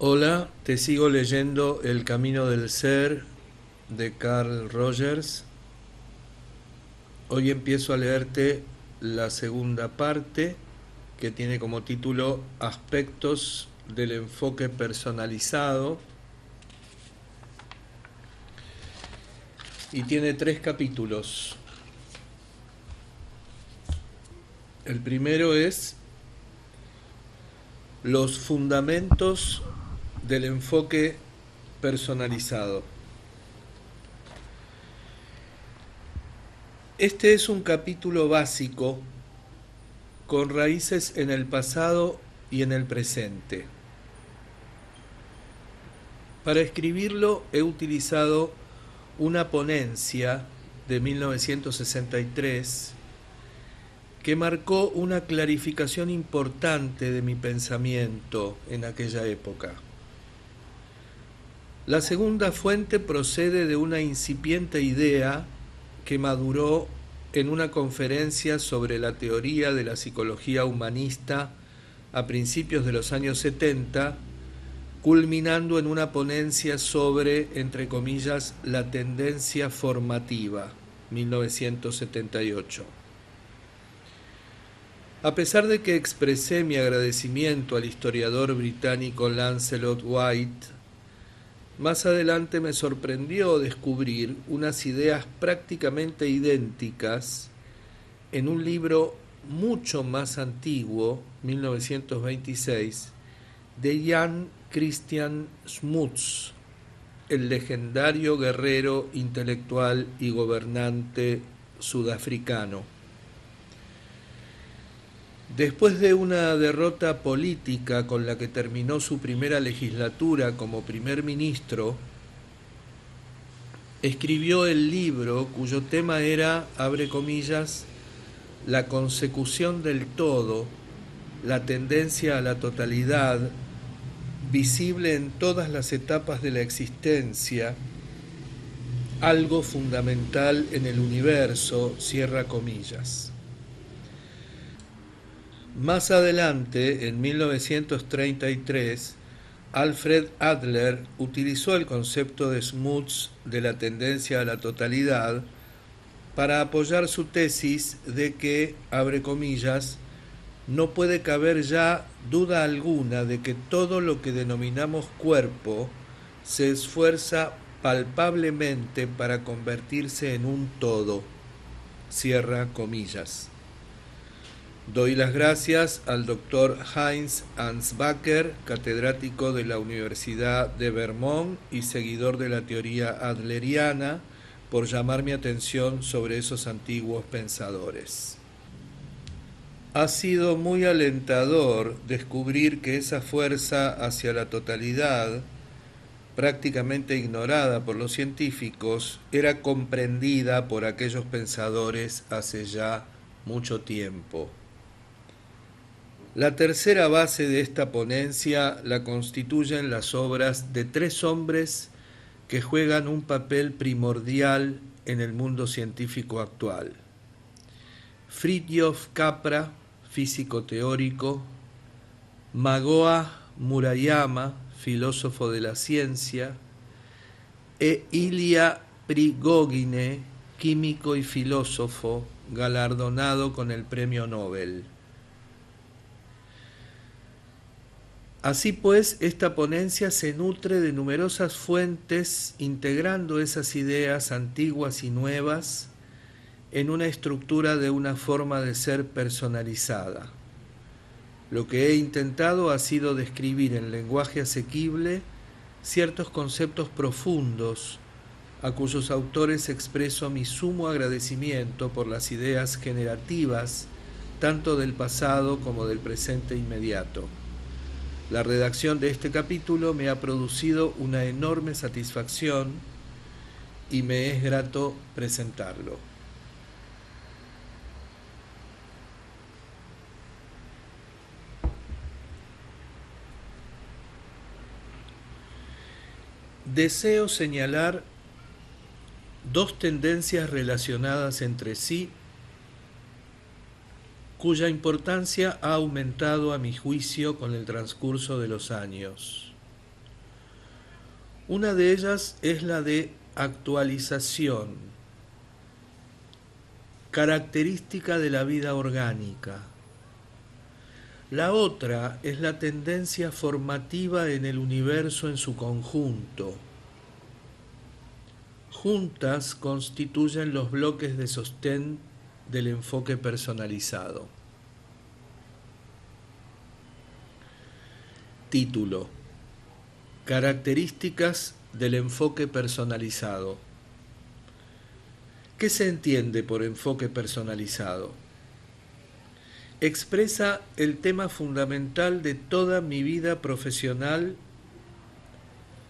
Hola, te sigo leyendo El Camino del Ser de Carl Rogers. Hoy empiezo a leerte la segunda parte que tiene como título Aspectos del enfoque personalizado y tiene 3 capítulos. El primero es los fundamentos del enfoque personalizado. Este es un capítulo básico con raíces en el pasado y en el presente. Para escribirlo he utilizado una ponencia de 1963 que marcó una clarificación importante de mi pensamiento en aquella época. La segunda fuente procede de una incipiente idea que maduró en una conferencia sobre la teoría de la psicología humanista a principios de los años 70, culminando en una ponencia sobre, entre comillas, la tendencia formativa, 1978. A pesar de que expresé mi agradecimiento al historiador británico Lancelot White, más adelante me sorprendió descubrir unas ideas prácticamente idénticas en un libro mucho más antiguo, 1926, de Jan Christian Smuts, el legendario guerrero intelectual y gobernante sudafricano. Después de una derrota política con la que terminó su primera legislatura como primer ministro, escribió el libro cuyo tema era, abre comillas, la consecución del todo, la tendencia a la totalidad, visible en todas las etapas de la existencia, algo fundamental en el universo, cierra comillas. Más adelante, en 1933, Alfred Adler utilizó el concepto de Smuts de la tendencia a la totalidad para apoyar su tesis de que, abre comillas, no puede caber ya duda alguna de que todo lo que denominamos cuerpo se esfuerza palpablemente para convertirse en un todo, cierra comillas. Doy las gracias al doctor Heinz Ansbacher, catedrático de la Universidad de Vermont y seguidor de la teoría adleriana, por llamar mi atención sobre esos antiguos pensadores. Ha sido muy alentador descubrir que esa fuerza hacia la totalidad, prácticamente ignorada por los científicos, era comprendida por aquellos pensadores hace ya mucho tiempo. La tercera base de esta ponencia la constituyen las obras de 3 hombres que juegan un papel primordial en el mundo científico actual. Fritjof Capra, físico teórico, Magoa Murayama, filósofo de la ciencia, e Ilya Prigogine, químico y filósofo, galardonado con el Premio Nobel. Así pues, esta ponencia se nutre de numerosas fuentes, integrando esas ideas antiguas y nuevas en una estructura de una forma de ser personalizada. Lo que he intentado ha sido describir en lenguaje asequible ciertos conceptos profundos, a cuyos autores expreso mi sumo agradecimiento por las ideas generativas, tanto del pasado como del presente inmediato. La redacción de este capítulo me ha producido una enorme satisfacción y me es grato presentarlo. Deseo señalar 2 tendencias relacionadas entre sí cuya importancia ha aumentado a mi juicio con el transcurso de los años. Una de ellas es la de actualización, característica de la vida orgánica. La otra es la tendencia formativa en el universo en su conjunto. Juntas constituyen los bloques de sostén del enfoque personalizado. Título: Características del enfoque personalizado. ¿Qué se entiende por enfoque personalizado? Expresa el tema fundamental de toda mi vida profesional,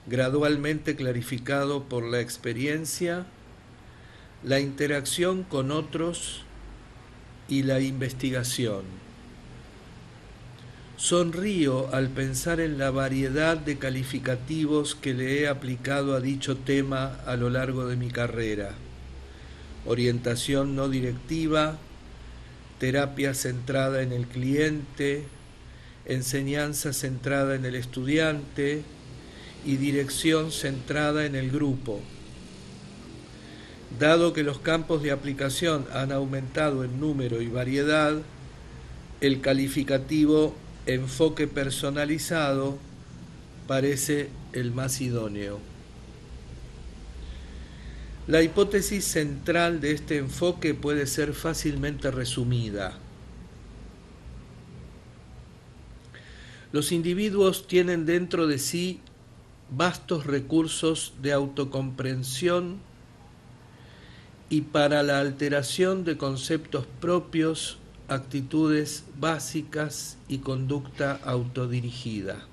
gradualmente clarificado por la experiencia, la interacción con otros y la investigación. Sonrío al pensar en la variedad de calificativos que le he aplicado a dicho tema a lo largo de mi carrera. Orientación no directiva, terapia centrada en el cliente, enseñanza centrada en el estudiante y dirección centrada en el grupo. Dado que los campos de aplicación han aumentado en número y variedad, el calificativo enfoque personalizado parece el más idóneo. La hipótesis central de este enfoque puede ser fácilmente resumida. Los individuos tienen dentro de sí vastos recursos de autocomprensión y para la alteración de conceptos propios, actitudes básicas y conducta autodirigida.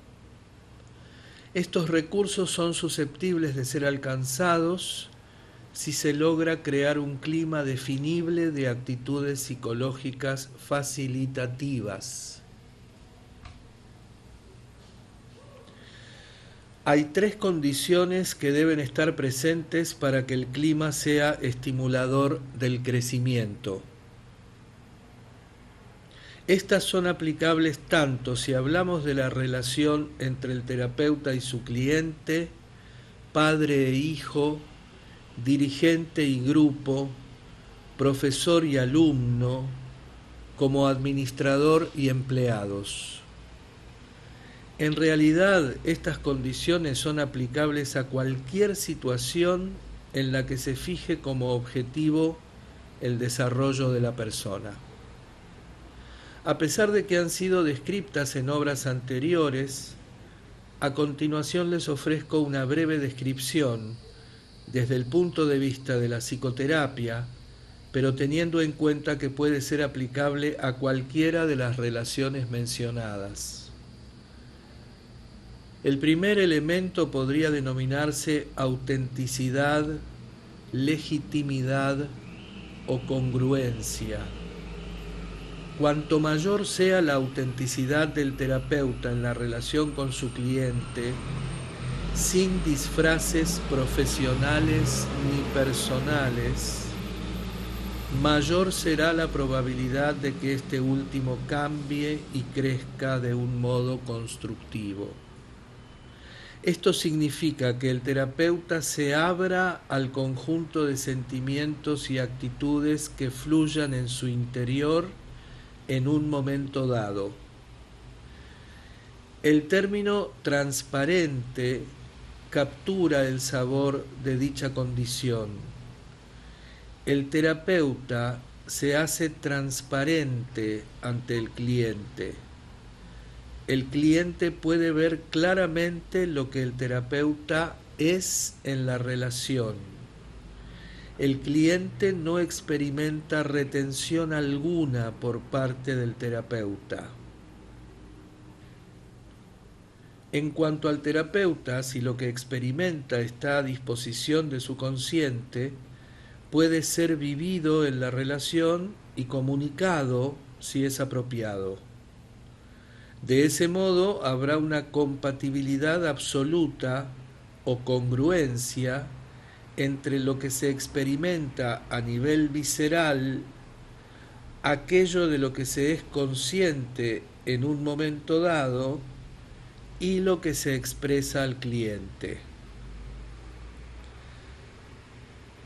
Estos recursos son susceptibles de ser alcanzados si se logra crear un clima definible de actitudes psicológicas facilitativas. Hay 3 condiciones que deben estar presentes para que el clima sea estimulador del crecimiento. Estas son aplicables tanto si hablamos de la relación entre el terapeuta y su cliente, padre e hijo, dirigente y grupo, profesor y alumno, como administrador y empleados. En realidad, estas condiciones son aplicables a cualquier situación en la que se fije como objetivo el desarrollo de la persona. A pesar de que han sido descritas en obras anteriores, a continuación les ofrezco una breve descripción desde el punto de vista de la psicoterapia, pero teniendo en cuenta que puede ser aplicable a cualquiera de las relaciones mencionadas. El primer elemento podría denominarse autenticidad, legitimidad o congruencia. Cuanto mayor sea la autenticidad del terapeuta en la relación con su cliente, sin disfraces profesionales ni personales, mayor será la probabilidad de que este último cambie y crezca de un modo constructivo. Esto significa que el terapeuta se abra al conjunto de sentimientos y actitudes que fluyan en su interior en un momento dado. El término transparente captura el sabor de dicha condición. El terapeuta se hace transparente ante el cliente. El cliente puede ver claramente lo que el terapeuta es en la relación. El cliente no experimenta retención alguna por parte del terapeuta. En cuanto al terapeuta, si lo que experimenta está a disposición de su consciente, puede ser vivido en la relación y comunicado si es apropiado. De ese modo habrá una compatibilidad absoluta o congruencia entre lo que se experimenta a nivel visceral, aquello de lo que se es consciente en un momento dado, y lo que se expresa al cliente.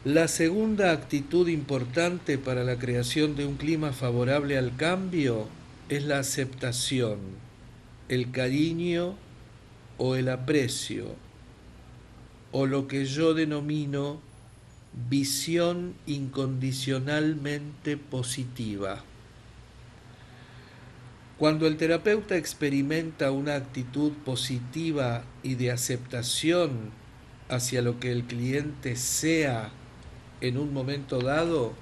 La segunda actitud importante para la creación de un clima favorable al cambio es la aceptación, el cariño o el aprecio, o lo que yo denomino visión incondicionalmente positiva. Cuando el terapeuta experimenta una actitud positiva y de aceptación hacia lo que el cliente sea en un momento dado,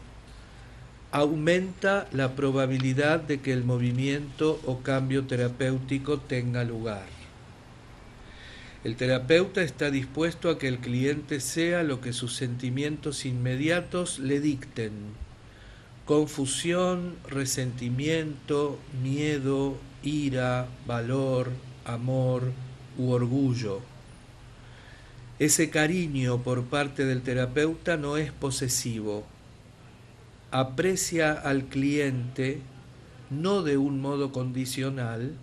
aumenta la probabilidad de que el movimiento o cambio terapéutico tenga lugar. El terapeuta está dispuesto a que el cliente sea lo que sus sentimientos inmediatos le dicten: confusión, resentimiento, miedo, ira, valor, amor u orgullo. Ese cariño por parte del terapeuta no es posesivo. Aprecia al cliente no de un modo condicional,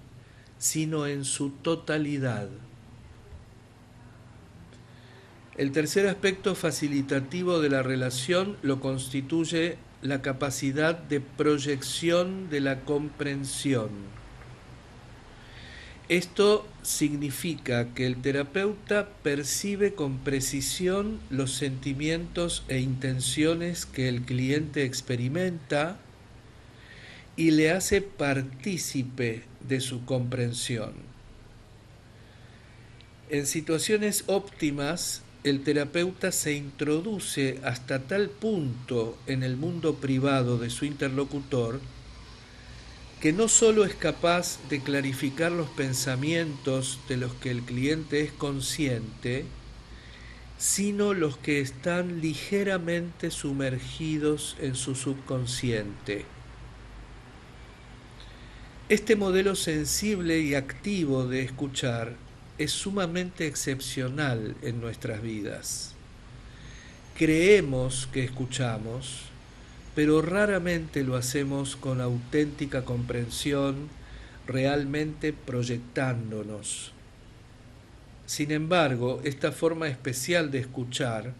sino en su totalidad. El tercer aspecto facilitativo de la relación lo constituye la capacidad de proyección de la comprensión. Esto significa que el terapeuta percibe con precisión los sentimientos e intenciones que el cliente experimenta y le hace partícipe de su comprensión. En situaciones óptimas, el terapeuta se introduce hasta tal punto en el mundo privado de su interlocutor que no solo es capaz de clarificar los pensamientos de los que el cliente es consciente, sino los que están ligeramente sumergidos en su subconsciente. Este modelo sensible y activo de escuchar es sumamente excepcional en nuestras vidas. Creemos que escuchamos, pero raramente lo hacemos con auténtica comprensión, realmente proyectándonos. Sin embargo, esta forma especial de escuchar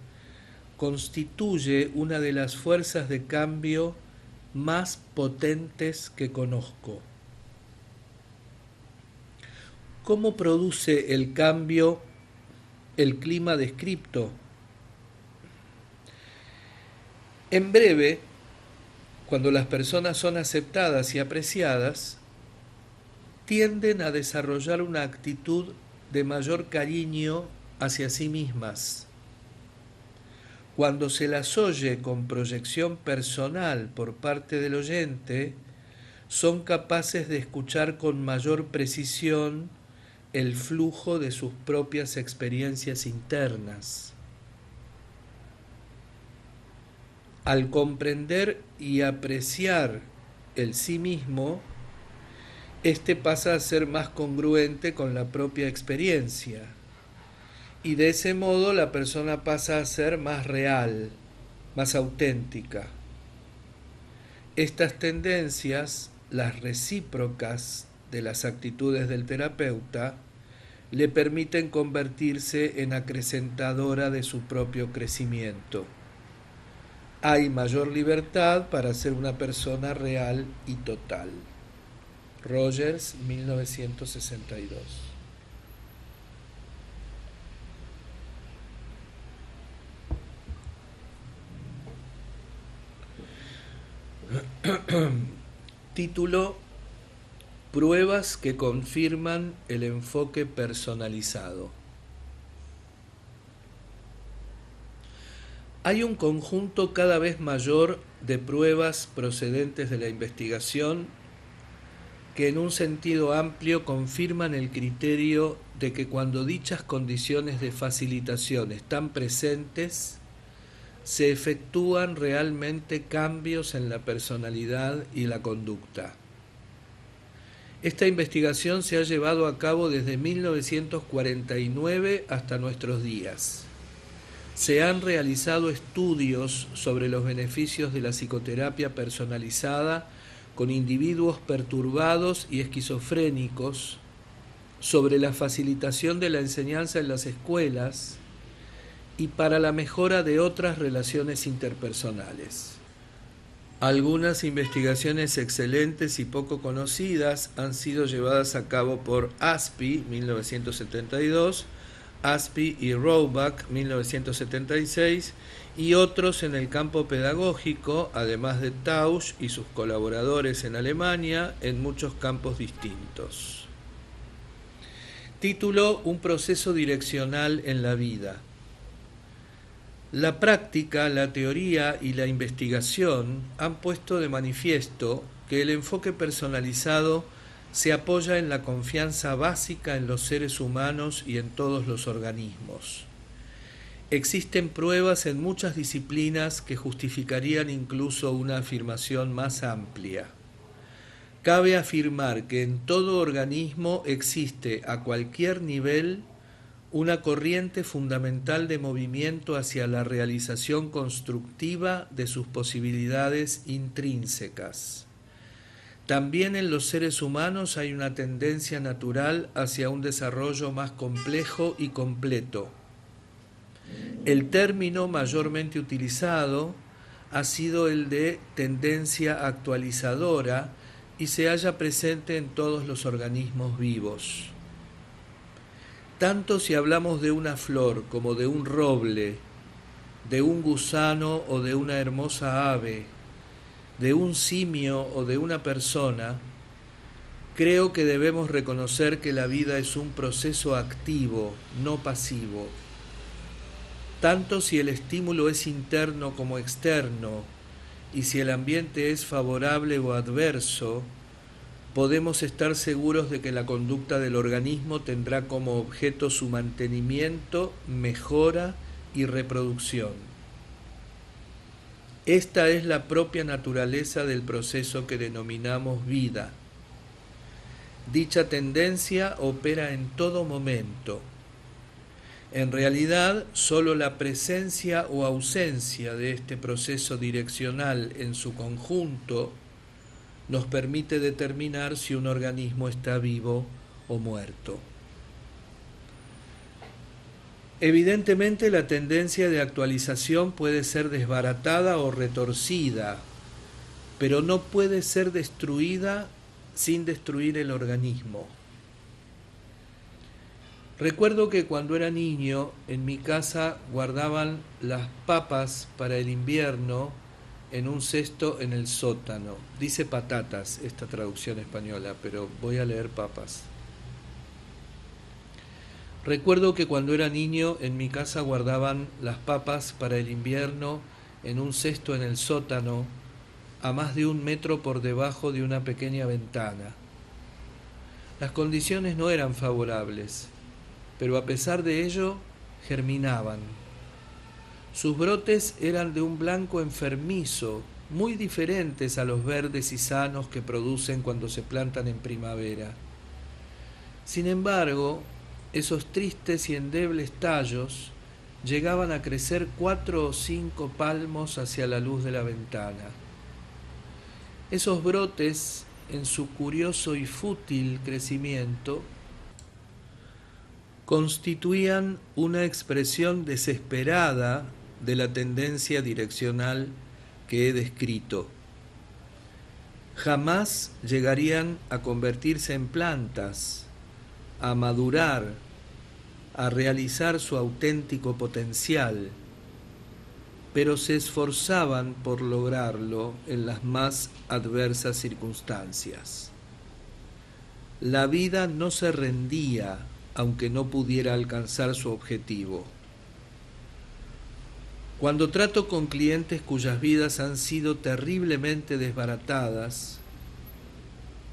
constituye una de las fuerzas de cambio más potentes que conozco. ¿Cómo produce el cambio el clima descripto? En breve, cuando las personas son aceptadas y apreciadas, tienden a desarrollar una actitud de mayor cariño hacia sí mismas. Cuando se las oye con proyección personal por parte del oyente, son capaces de escuchar con mayor precisión el flujo de sus propias experiencias internas. Al comprender y apreciar el sí mismo, este pasa a ser más congruente con la propia experiencia, y de ese modo la persona pasa a ser más real, más auténtica. Estas tendencias, las recíprocas de las actitudes del terapeuta, le permiten convertirse en acrecentadora de su propio crecimiento. Hay mayor libertad para ser una persona real y total. Rogers, 1962. Título: Pruebas que confirman el enfoque personalizado. Hay un conjunto cada vez mayor de pruebas procedentes de la investigación que en un sentido amplio confirman el criterio de que cuando dichas condiciones de facilitación están presentes, se efectúan realmente cambios en la personalidad y la conducta. Esta investigación se ha llevado a cabo desde 1949 hasta nuestros días. Se han realizado estudios sobre los beneficios de la psicoterapia personalizada con individuos perturbados y esquizofrénicos, sobre la facilitación de la enseñanza en las escuelas y para la mejora de otras relaciones interpersonales. Algunas investigaciones excelentes y poco conocidas han sido llevadas a cabo por Aspey, 1972, Aspey y Roebuck, 1976, y otros en el campo pedagógico, además de Tausch y sus colaboradores en Alemania, en muchos campos distintos. Título: Un proceso direccional en la vida. La práctica, la teoría y la investigación han puesto de manifiesto que el enfoque personalizado se apoya en la confianza básica en los seres humanos y en todos los organismos. Existen pruebas en muchas disciplinas que justificarían incluso una afirmación más amplia. Cabe afirmar que en todo organismo existe a cualquier nivel una corriente fundamental de movimiento hacia la realización constructiva de sus posibilidades intrínsecas. También en los seres humanos hay una tendencia natural hacia un desarrollo más complejo y completo. El término mayormente utilizado ha sido el de tendencia actualizadora y se halla presente en todos los organismos vivos. Tanto si hablamos de una flor como de un roble, de un gusano o de una hermosa ave, de un simio o de una persona, creo que debemos reconocer que la vida es un proceso activo, no pasivo. Tanto si el estímulo es interno como externo, y si el ambiente es favorable o adverso, podemos estar seguros de que la conducta del organismo tendrá como objeto su mantenimiento, mejora y reproducción. Esta es la propia naturaleza del proceso que denominamos vida. Dicha tendencia opera en todo momento. En realidad, solo la presencia o ausencia de este proceso direccional en su conjunto nos permite determinar si un organismo está vivo o muerto. Evidentemente, la tendencia de actualización puede ser desbaratada o retorcida, pero no puede ser destruida sin destruir el organismo. Recuerdo que cuando era niño, en mi casa guardaban las papas para el invierno en un cesto en el sótano. Dice patatas esta traducción española, pero voy a leer papas. Recuerdo que cuando era niño en mi casa guardaban las papas para el invierno en un cesto en el sótano, a más de 1 metro por debajo de una pequeña ventana. Las condiciones no eran favorables, pero a pesar de ello germinaban. Sus brotes eran de un blanco enfermizo, muy diferentes a los verdes y sanos que producen cuando se plantan en primavera. Sin embargo, esos tristes y endebles tallos llegaban a crecer 4 o 5 palmos hacia la luz de la ventana. Esos brotes, en su curioso y fútil crecimiento, constituían una expresión desesperada de la tendencia direccional que he descrito. Jamás llegarían a convertirse en plantas, a madurar, a realizar su auténtico potencial, pero se esforzaban por lograrlo en las más adversas circunstancias. La vida no se rendía aunque no pudiera alcanzar su objetivo. Cuando trato con clientes cuyas vidas han sido terriblemente desbaratadas,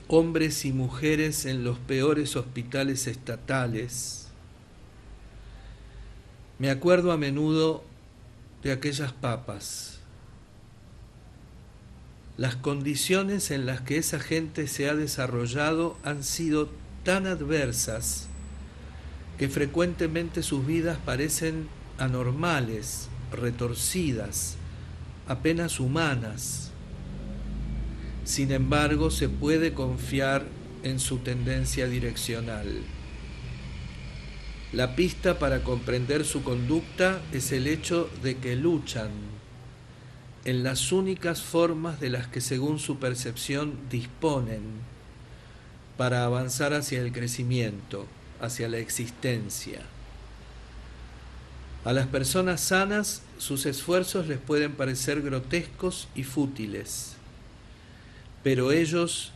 hombres y mujeres en los peores hospitales estatales, me acuerdo a menudo de aquellas papas. Las condiciones en las que esa gente se ha desarrollado han sido tan adversas que frecuentemente sus vidas parecen anormales, retorcidas, apenas humanas. Sin embargo, se puede confiar en su tendencia direccional. La pista para comprender su conducta es el hecho de que luchan en las únicas formas de las que según su percepción disponen para avanzar hacia el crecimiento, hacia la existencia. A las personas sanas sus esfuerzos les pueden parecer grotescos y fútiles, pero ellos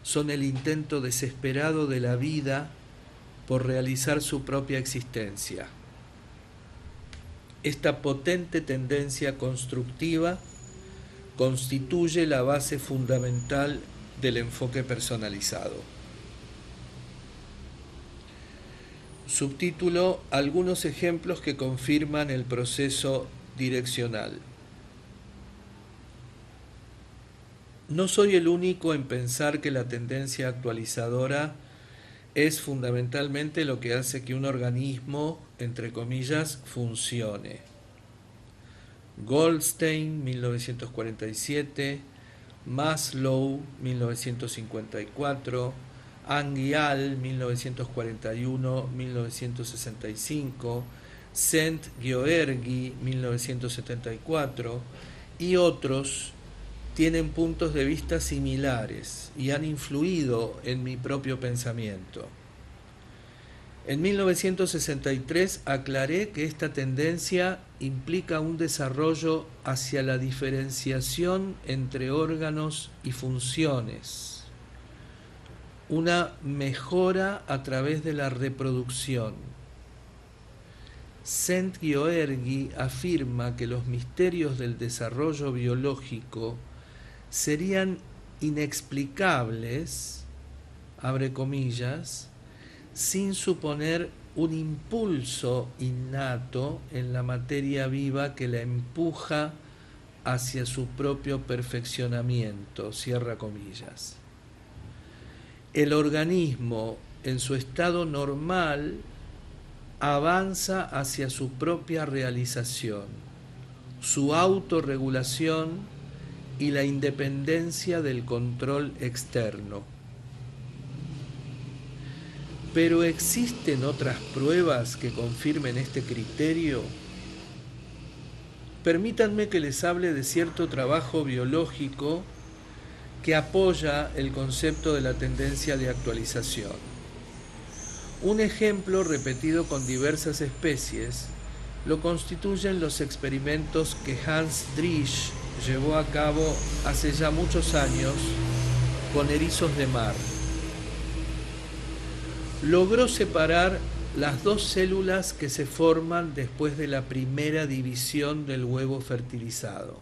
son el intento desesperado de la vida por realizar su propia existencia. Esta potente tendencia constructiva constituye la base fundamental del enfoque personalizado. Subtítulo: Algunos ejemplos que confirman el proceso direccional. No soy el único en pensar que la tendencia actualizadora es fundamentalmente lo que hace que un organismo, entre comillas, funcione. Goldstein, 1947, Maslow, 1954, Anguial, 1941-1965, Szent-Györgyi, 1974, y otros tienen puntos de vista similares y han influido en mi propio pensamiento. En 1963 aclaré que esta tendencia implica un desarrollo hacia la diferenciación entre órganos y funciones, una mejora a través de la reproducción. Szent-Györgyi afirma que los misterios del desarrollo biológico serían inexplicables, abre comillas, sin suponer un impulso innato en la materia viva que la empuja hacia su propio perfeccionamiento, cierra comillas. El organismo, en su estado normal, avanza hacia su propia realización, su autorregulación y la independencia del control externo. Pero ¿existen otras pruebas que confirmen este criterio? Permítanme que les hable de cierto trabajo biológico que apoya el concepto de la tendencia de actualización. Un ejemplo repetido con diversas especies lo constituyen los experimentos que Hans Driesch llevó a cabo hace ya muchos años con erizos de mar. Logró separar las dos células que se forman después de la primera división del huevo fertilizado.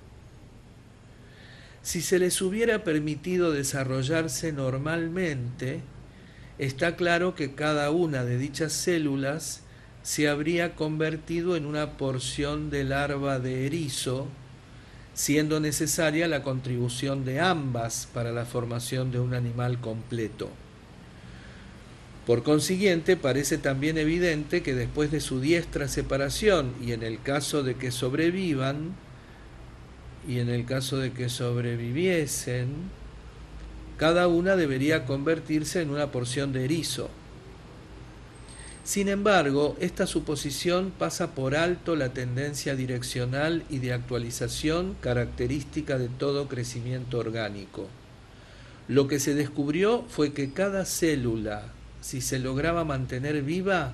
Si se les hubiera permitido desarrollarse normalmente, está claro que cada una de dichas células se habría convertido en una porción de larva de erizo, siendo necesaria la contribución de ambas para la formación de un animal completo. Por consiguiente, parece también evidente que después de su diestra separación y en el caso de que sobreviviesen, cada una debería convertirse en una porción de erizo. Sin embargo, esta suposición pasa por alto la tendencia direccional y de actualización característica de todo crecimiento orgánico. Lo que se descubrió fue que cada célula, si se lograba mantener viva,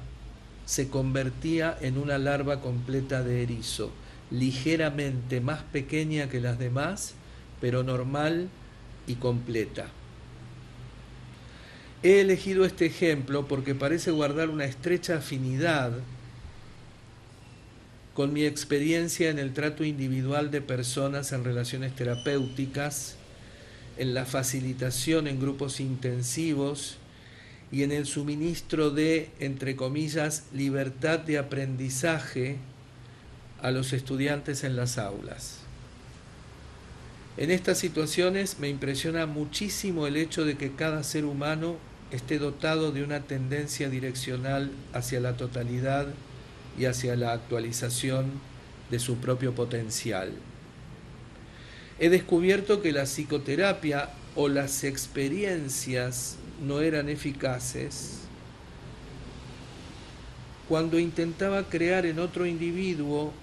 se convertía en una larva completa de erizo, ligeramente más pequeña que las demás, pero normal y completa. He elegido este ejemplo porque parece guardar una estrecha afinidad con mi experiencia en el trato individual de personas en relaciones terapéuticas, en la facilitación en grupos intensivos y en el suministro de, entre comillas, libertad de aprendizaje a los estudiantes en las aulas. En estas situaciones me impresiona muchísimo el hecho de que cada ser humano esté dotado de una tendencia direccional hacia la totalidad y hacia la actualización de su propio potencial. He descubierto que la psicoterapia o las experiencias no eran eficaces cuando intentaba crear en otro individuo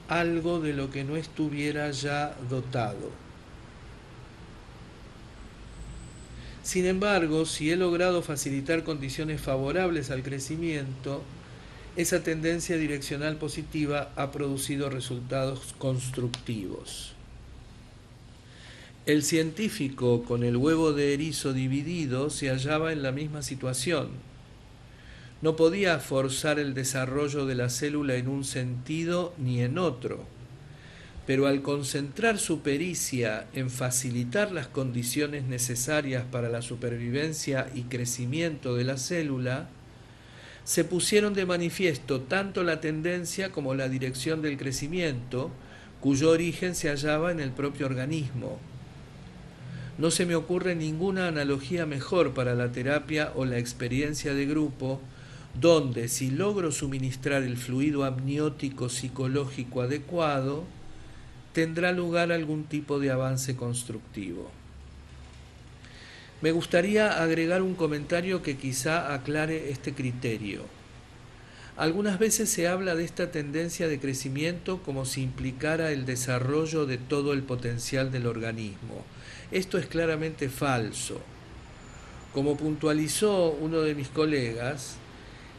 algo de lo que no estuviera ya dotado. Sin embargo, si he logrado facilitar condiciones favorables al crecimiento, esa tendencia direccional positiva ha producido resultados constructivos. El científico con el huevo de erizo dividido se hallaba en la misma situación. No podía forzar el desarrollo de la célula en un sentido ni en otro, pero al concentrar su pericia en facilitar las condiciones necesarias para la supervivencia y crecimiento de la célula, se pusieron de manifiesto tanto la tendencia como la dirección del crecimiento, cuyo origen se hallaba en el propio organismo. No se me ocurre ninguna analogía mejor para la terapia o la experiencia de grupo, donde si logro suministrar el fluido amniótico psicológico adecuado, tendrá lugar algún tipo de avance constructivo. Me gustaría agregar un comentario que quizá aclare este criterio. Algunas veces se habla de esta tendencia de crecimiento como si implicara el desarrollo de todo el potencial del organismo. Esto es claramente falso. Como puntualizó uno de mis colegas,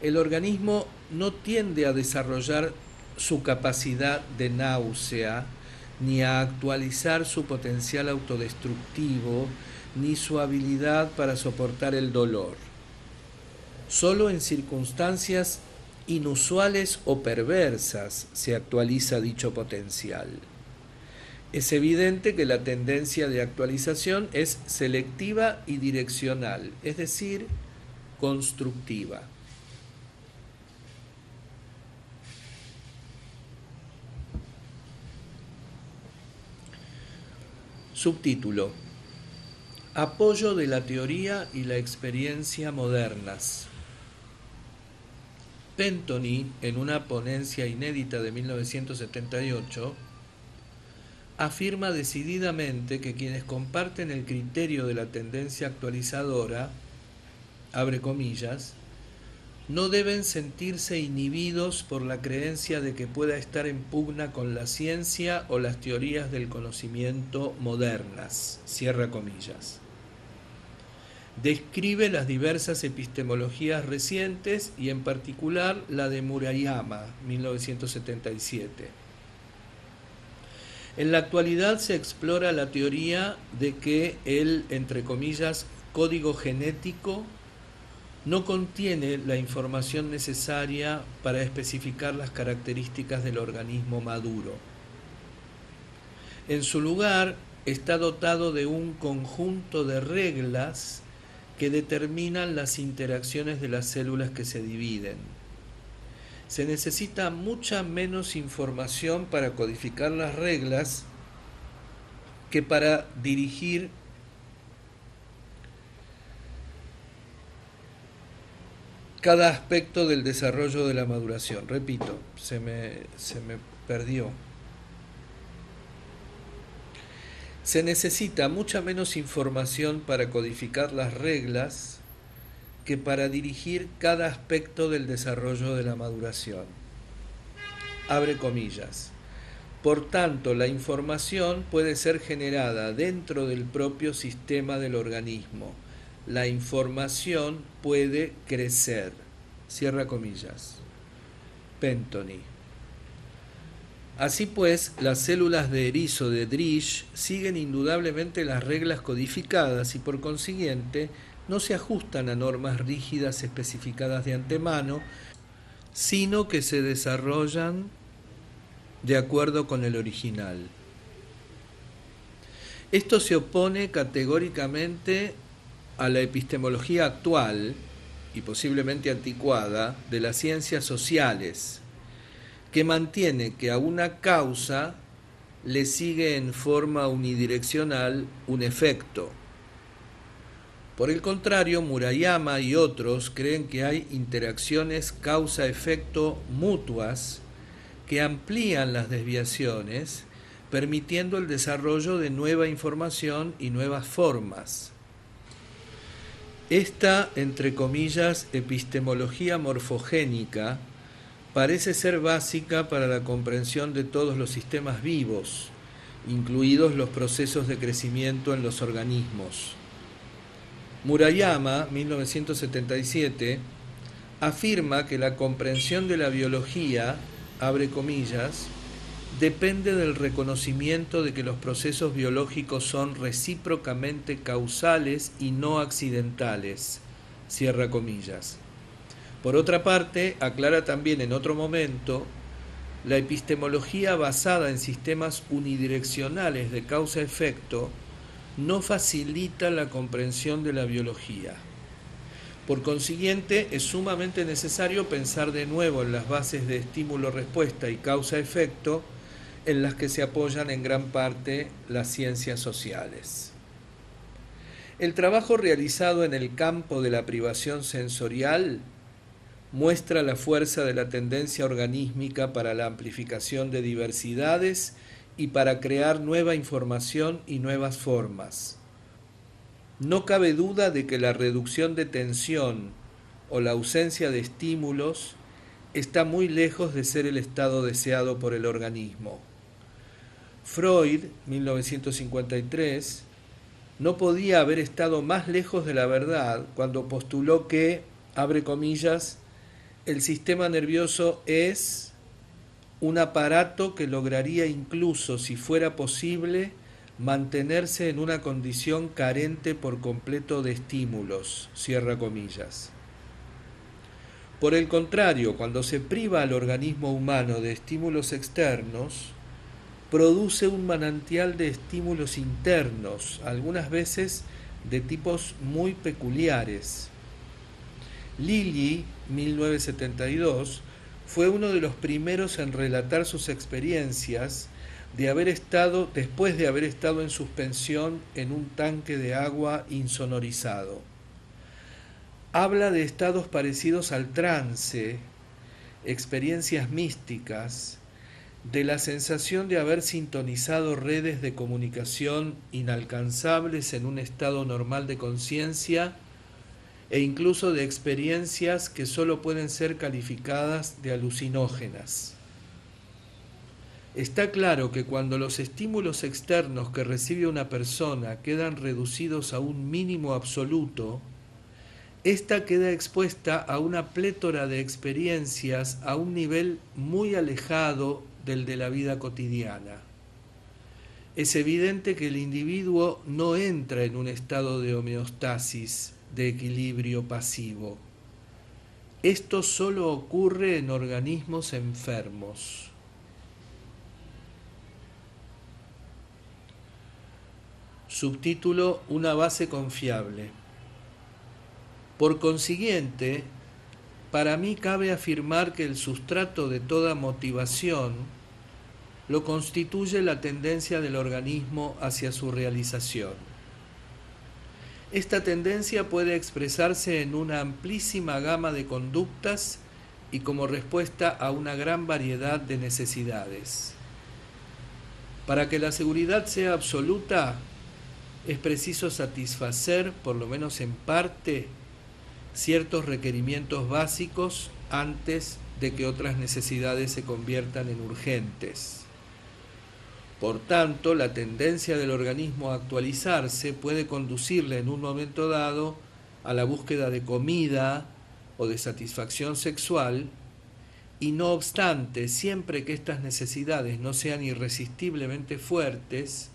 el organismo no tiende a desarrollar su capacidad de náusea, ni a actualizar su potencial autodestructivo, ni su habilidad para soportar el dolor. Solo en circunstancias inusuales o perversas se actualiza dicho potencial. Es evidente que la tendencia de actualización es selectiva y direccional, es decir, constructiva. Subtítulo: Apoyo de la teoría y la experiencia modernas. Pentoni, en una ponencia inédita de 1978, afirma decididamente que quienes comparten el criterio de la tendencia actualizadora, abre comillas, no deben sentirse inhibidos por la creencia de que pueda estar en pugna con la ciencia o las teorías del conocimiento modernas, cierra comillas. Describe las diversas epistemologías recientes y en particular la de Murayama, 1977. En la actualidad se explora la teoría de que el, entre comillas, código genético no contiene la información necesaria para especificar las características del organismo maduro. En su lugar, está dotado de un conjunto de reglas que determinan las interacciones de las células que se dividen. Se necesita mucha menos información para codificar las reglas que para dirigir cada aspecto del desarrollo de la maduración. Repito, se me perdió. Se necesita mucha menos información para codificar las reglas que para dirigir cada aspecto del desarrollo de la maduración. Abre comillas. Por tanto, la información puede ser generada dentro del propio sistema del organismo. La información puede crecer. Cierra comillas. Pentoni. Así pues, las células de erizo de Driesch siguen indudablemente las reglas codificadas y por consiguiente no se ajustan a normas rígidas especificadas de antemano, sino que se desarrollan de acuerdo con el original. Esto se opone categóricamente a la epistemología actual y posiblemente anticuada de las ciencias sociales, que mantiene que a una causa le sigue en forma unidireccional un efecto. Por el contrario, Murayama y otros creen que hay interacciones causa-efecto mutuas que amplían las desviaciones, permitiendo el desarrollo de nueva información y nuevas formas. Esta, entre comillas, epistemología morfogénica parece ser básica para la comprensión de todos los sistemas vivos, incluidos los procesos de crecimiento en los organismos. Murayama, 1977, afirma que la comprensión de la biología, abre comillas, depende del reconocimiento de que los procesos biológicos son recíprocamente causales y no accidentales, cierra comillas. Por otra parte, aclara también en otro momento, la epistemología basada en sistemas unidireccionales de causa-efecto no facilita la comprensión de la biología. Por consiguiente, es sumamente necesario pensar de nuevo en las bases de estímulo-respuesta y causa-efecto en las que se apoyan en gran parte las ciencias sociales. El trabajo realizado en el campo de la privación sensorial muestra la fuerza de la tendencia organísmica para la amplificación de diversidades y para crear nueva información y nuevas formas. No cabe duda de que la reducción de tensión o la ausencia de estímulos está muy lejos de ser el estado deseado por el organismo. Freud, 1953, no podía haber estado más lejos de la verdad cuando postuló que, abre comillas, el sistema nervioso es un aparato que lograría incluso, si fuera posible, mantenerse en una condición carente por completo de estímulos, cierra comillas. Por el contrario, cuando se priva al organismo humano de estímulos externos, produce un manantial de estímulos internos, algunas veces de tipos muy peculiares. Lilly, 1972, fue uno de los primeros en relatar sus experiencias después de haber estado en suspensión en un tanque de agua insonorizado. Habla de estados parecidos al trance, experiencias místicas, de la sensación de haber sintonizado redes de comunicación inalcanzables en un estado normal de conciencia e incluso de experiencias que solo pueden ser calificadas de alucinógenas. Está claro que cuando los estímulos externos que recibe una persona quedan reducidos a un mínimo absoluto, ésta queda expuesta a una plétora de experiencias a un nivel muy alejado del de la vida cotidiana. Es evidente que el individuo no entra en un estado de homeostasis, de equilibrio pasivo. Esto solo ocurre en organismos enfermos. Subtítulo: Una base confiable. Por consiguiente, para mí cabe afirmar que el sustrato de toda motivación lo constituye la tendencia del organismo hacia su realización. Esta tendencia puede expresarse en una amplísima gama de conductas y como respuesta a una gran variedad de necesidades. Para que la seguridad sea absoluta, es preciso satisfacer, por lo menos en parte, ciertos requerimientos básicos antes de que otras necesidades se conviertan en urgentes. Por tanto, la tendencia del organismo a actualizarse puede conducirle en un momento dado a la búsqueda de comida o de satisfacción sexual, y no obstante, siempre que estas necesidades no sean irresistiblemente fuertes,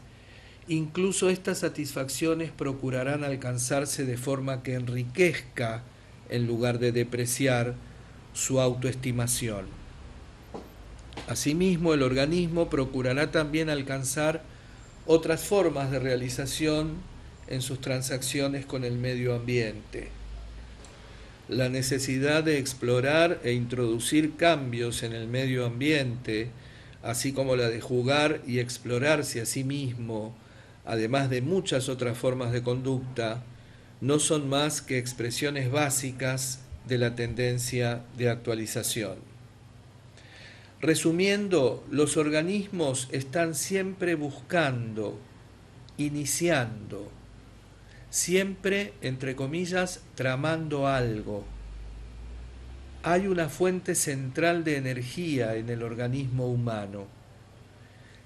incluso estas satisfacciones procurarán alcanzarse de forma que enriquezca, en lugar de depreciar, su autoestimación. Asimismo, el organismo procurará también alcanzar otras formas de realización en sus transacciones con el medio ambiente. La necesidad de explorar e introducir cambios en el medio ambiente, así como la de jugar y explorarse a sí mismo, además de muchas otras formas de conducta, no son más que expresiones básicas de la tendencia de actualización. Resumiendo, los organismos están siempre buscando, iniciando, siempre, entre comillas, tramando algo. Hay una fuente central de energía en el organismo humano.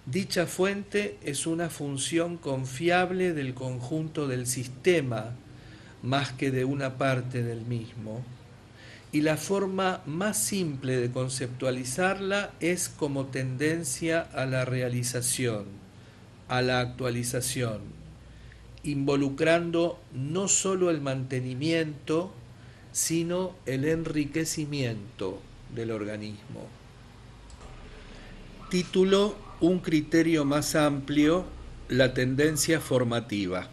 Dicha fuente es una función confiable del conjunto del sistema, más que de una parte del mismo, y la forma más simple de conceptualizarla es como tendencia a la realización, a la actualización, involucrando no sólo el mantenimiento, sino el enriquecimiento del organismo. Título: un criterio más amplio, la tendencia formativa.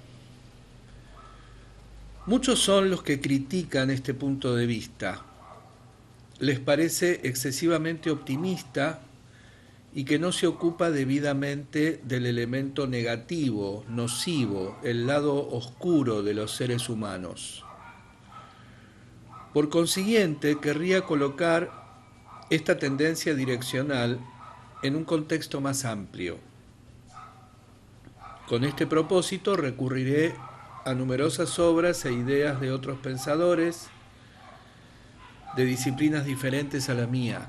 Muchos son los que critican este punto de vista. Les parece excesivamente optimista y que no se ocupa debidamente del elemento negativo, nocivo, el lado oscuro de los seres humanos. Por consiguiente, querría colocar esta tendencia direccional en un contexto más amplio. Con este propósito recurriré a numerosas obras e ideas de otros pensadores de disciplinas diferentes a la mía.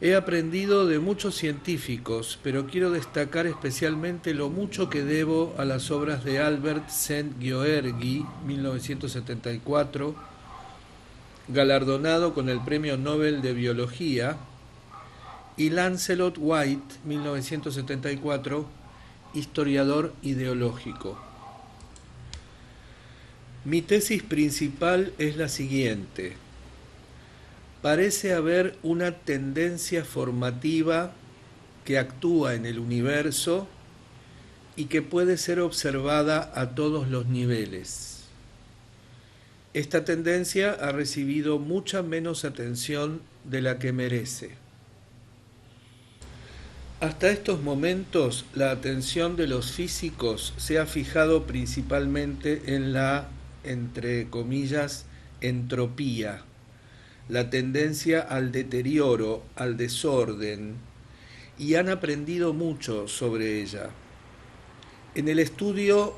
He aprendido de muchos científicos, pero quiero destacar especialmente lo mucho que debo a las obras de Albert Szent-Györgyi, 1974, galardonado con el Premio Nobel de Biología, y Lancelot White, 1974, historiador ideológico. Mi tesis principal es la siguiente. Parece haber una tendencia formativa que actúa en el universo y que puede ser observada a todos los niveles. Esta tendencia ha recibido mucha menos atención de la que merece. Hasta estos momentos, la atención de los físicos se ha fijado principalmente en la, entre comillas, entropía, la tendencia al deterioro, al desorden, y han aprendido mucho sobre ella. En el estudio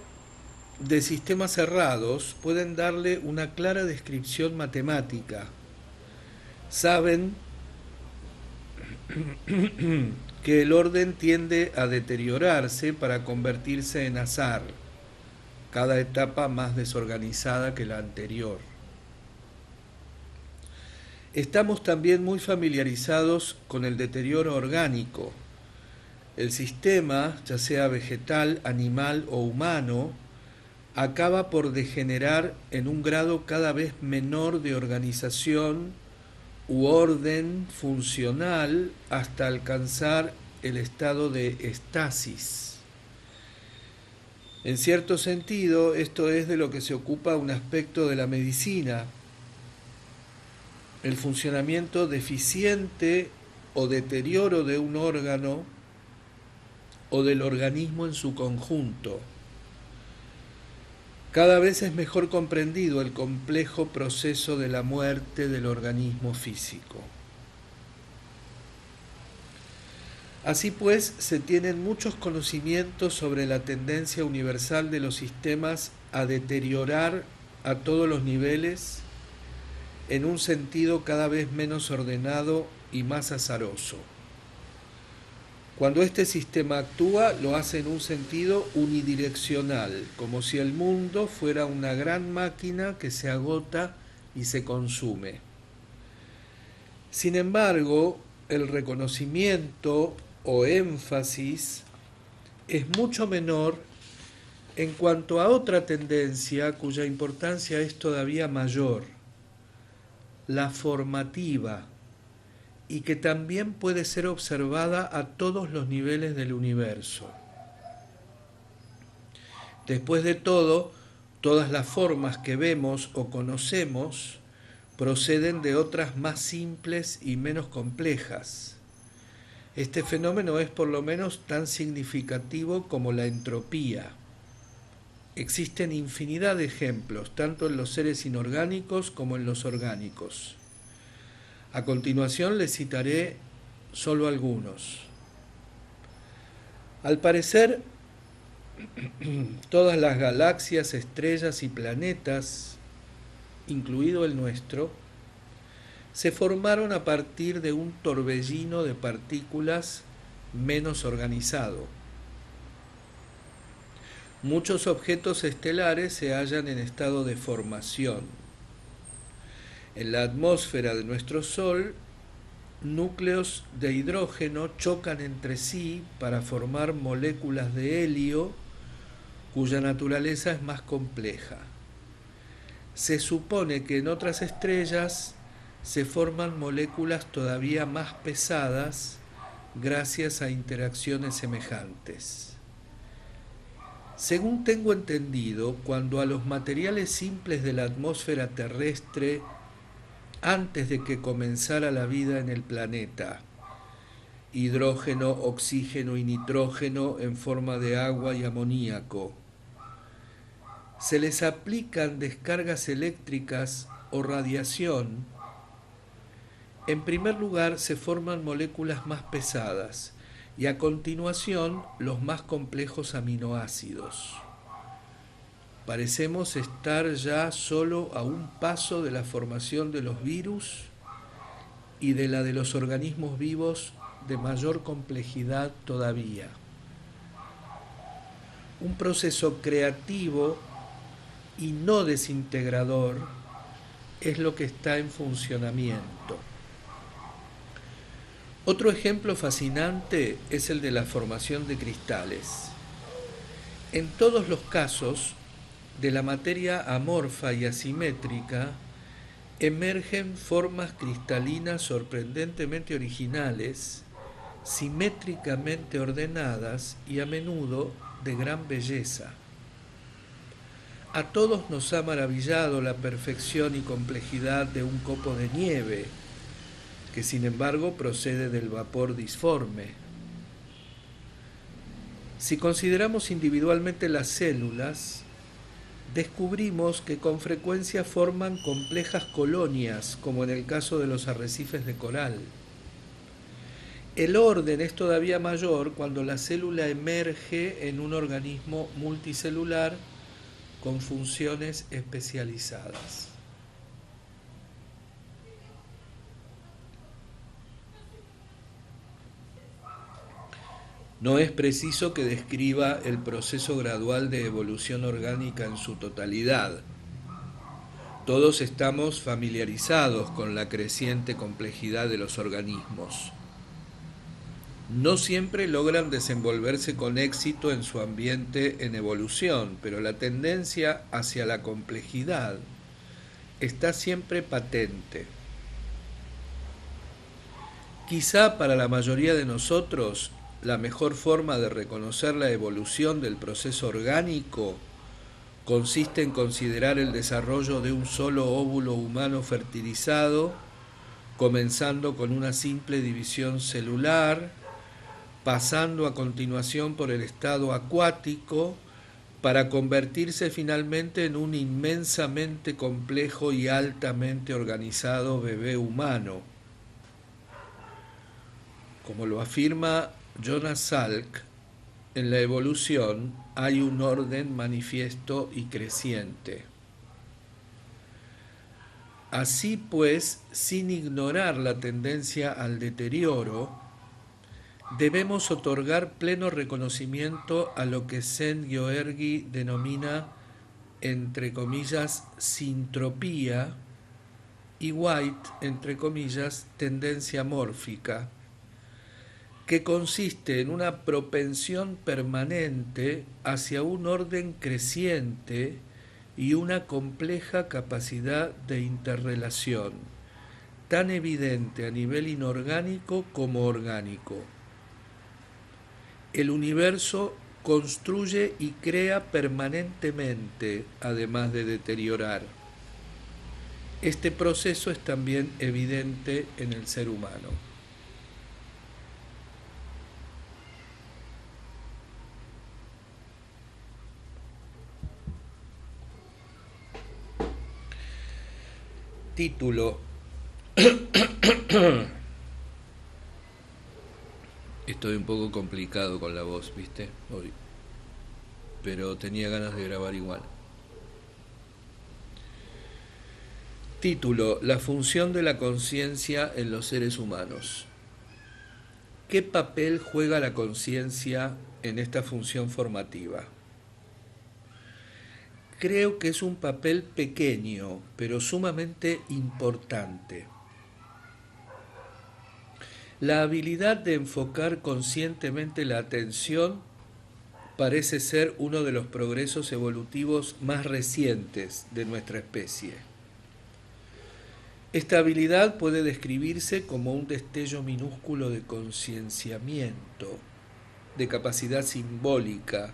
de sistemas cerrados pueden darle una clara descripción matemática. Saben que el orden tiende a deteriorarse para convertirse en azar, cada etapa más desorganizada que la anterior. Estamos también muy familiarizados con el deterioro orgánico. El sistema, ya sea vegetal, animal o humano, acaba por degenerar en un grado cada vez menor de organización u orden funcional hasta alcanzar el estado de estasis. En cierto sentido, esto es de lo que se ocupa un aspecto de la medicina, el funcionamiento deficiente o deterioro de un órgano o del organismo en su conjunto. Cada vez es mejor comprendido el complejo proceso de la muerte del organismo físico. Así pues, se tienen muchos conocimientos sobre la tendencia universal de los sistemas a deteriorar a todos los niveles en un sentido cada vez menos ordenado y más azaroso. Cuando este sistema actúa, lo hace en un sentido unidireccional, como si el mundo fuera una gran máquina que se agota y se consume. Sin embargo, el reconocimiento o énfasis es mucho menor en cuanto a otra tendencia cuya importancia es todavía mayor, la formativa, y que también puede ser observada a todos los niveles del universo. Después de todo, todas las formas que vemos o conocemos proceden de otras más simples y menos complejas. Este fenómeno es por lo menos tan significativo como la entropía. Existen infinidad de ejemplos, tanto en los seres inorgánicos como en los orgánicos. A continuación les citaré solo algunos. Al parecer, todas las galaxias, estrellas y planetas incluido el nuestro, se formaron a partir de un torbellino de partículas menos organizado. Muchos objetos estelares se hallan en estado de formación. En la atmósfera de nuestro Sol, núcleos de hidrógeno chocan entre sí para formar moléculas de helio, cuya naturaleza es más compleja. Se supone que en otras estrellas se forman moléculas todavía más pesadas gracias a interacciones semejantes. Según tengo entendido, cuando a los materiales simples de la atmósfera terrestre, antes de que comenzara la vida en el planeta, hidrógeno, oxígeno y nitrógeno en forma de agua y amoníaco, se les aplican descargas eléctricas o radiación, en primer lugar se forman moléculas más pesadas y a continuación los más complejos aminoácidos. Parecemos estar ya solo a un paso de la formación de los virus y de la de los organismos vivos de mayor complejidad todavía. Un proceso creativo y no desintegrador es lo que está en funcionamiento. Otro ejemplo fascinante es el de la formación de cristales. En todos los casos, de la materia amorfa y asimétrica emergen formas cristalinas sorprendentemente originales, simétricamente ordenadas y a menudo de gran belleza. A todos nos ha maravillado la perfección y complejidad de un copo de nieve, que sin embargo procede del vapor disforme. Si consideramos individualmente las células, descubrimos que con frecuencia forman complejas colonias, como en el caso de los arrecifes de coral. El orden es todavía mayor cuando la célula emerge en un organismo multicelular con funciones especializadas. No es preciso que describa el proceso gradual de evolución orgánica en su totalidad. Todos estamos familiarizados con la creciente complejidad de los organismos. No siempre logran desenvolverse con éxito en su ambiente en evolución, pero la tendencia hacia la complejidad está siempre patente. Quizá para la mayoría de nosotros, la mejor forma de reconocer la evolución del proceso orgánico consiste en considerar el desarrollo de un solo óvulo humano fertilizado, comenzando con una simple división celular, pasando a continuación por el estado acuático, para convertirse finalmente en un inmensamente complejo y altamente organizado bebé humano. Como lo afirma Jonas Salk, en la evolución hay un orden manifiesto y creciente. Así pues, sin ignorar la tendencia al deterioro, debemos otorgar pleno reconocimiento a lo que Szent-Györgyi denomina, entre comillas, sintropía, y White, entre comillas, tendencia mórfica, que consiste en una propensión permanente hacia un orden creciente y una compleja capacidad de interrelación, tan evidente a nivel inorgánico como orgánico. El universo construye y crea permanentemente, además de deteriorar. Este proceso es también evidente en el ser humano. Título. Estoy un poco complicado con la voz, ¿viste? Hoy. Pero tenía ganas de grabar igual. Título: La función de la conciencia en los seres humanos. ¿Qué papel juega la conciencia en esta función formativa? Creo que es un papel pequeño, pero sumamente importante. La habilidad de enfocar conscientemente la atención parece ser uno de los progresos evolutivos más recientes de nuestra especie. Esta habilidad puede describirse como un destello minúsculo de concienciamiento, de capacidad simbólica,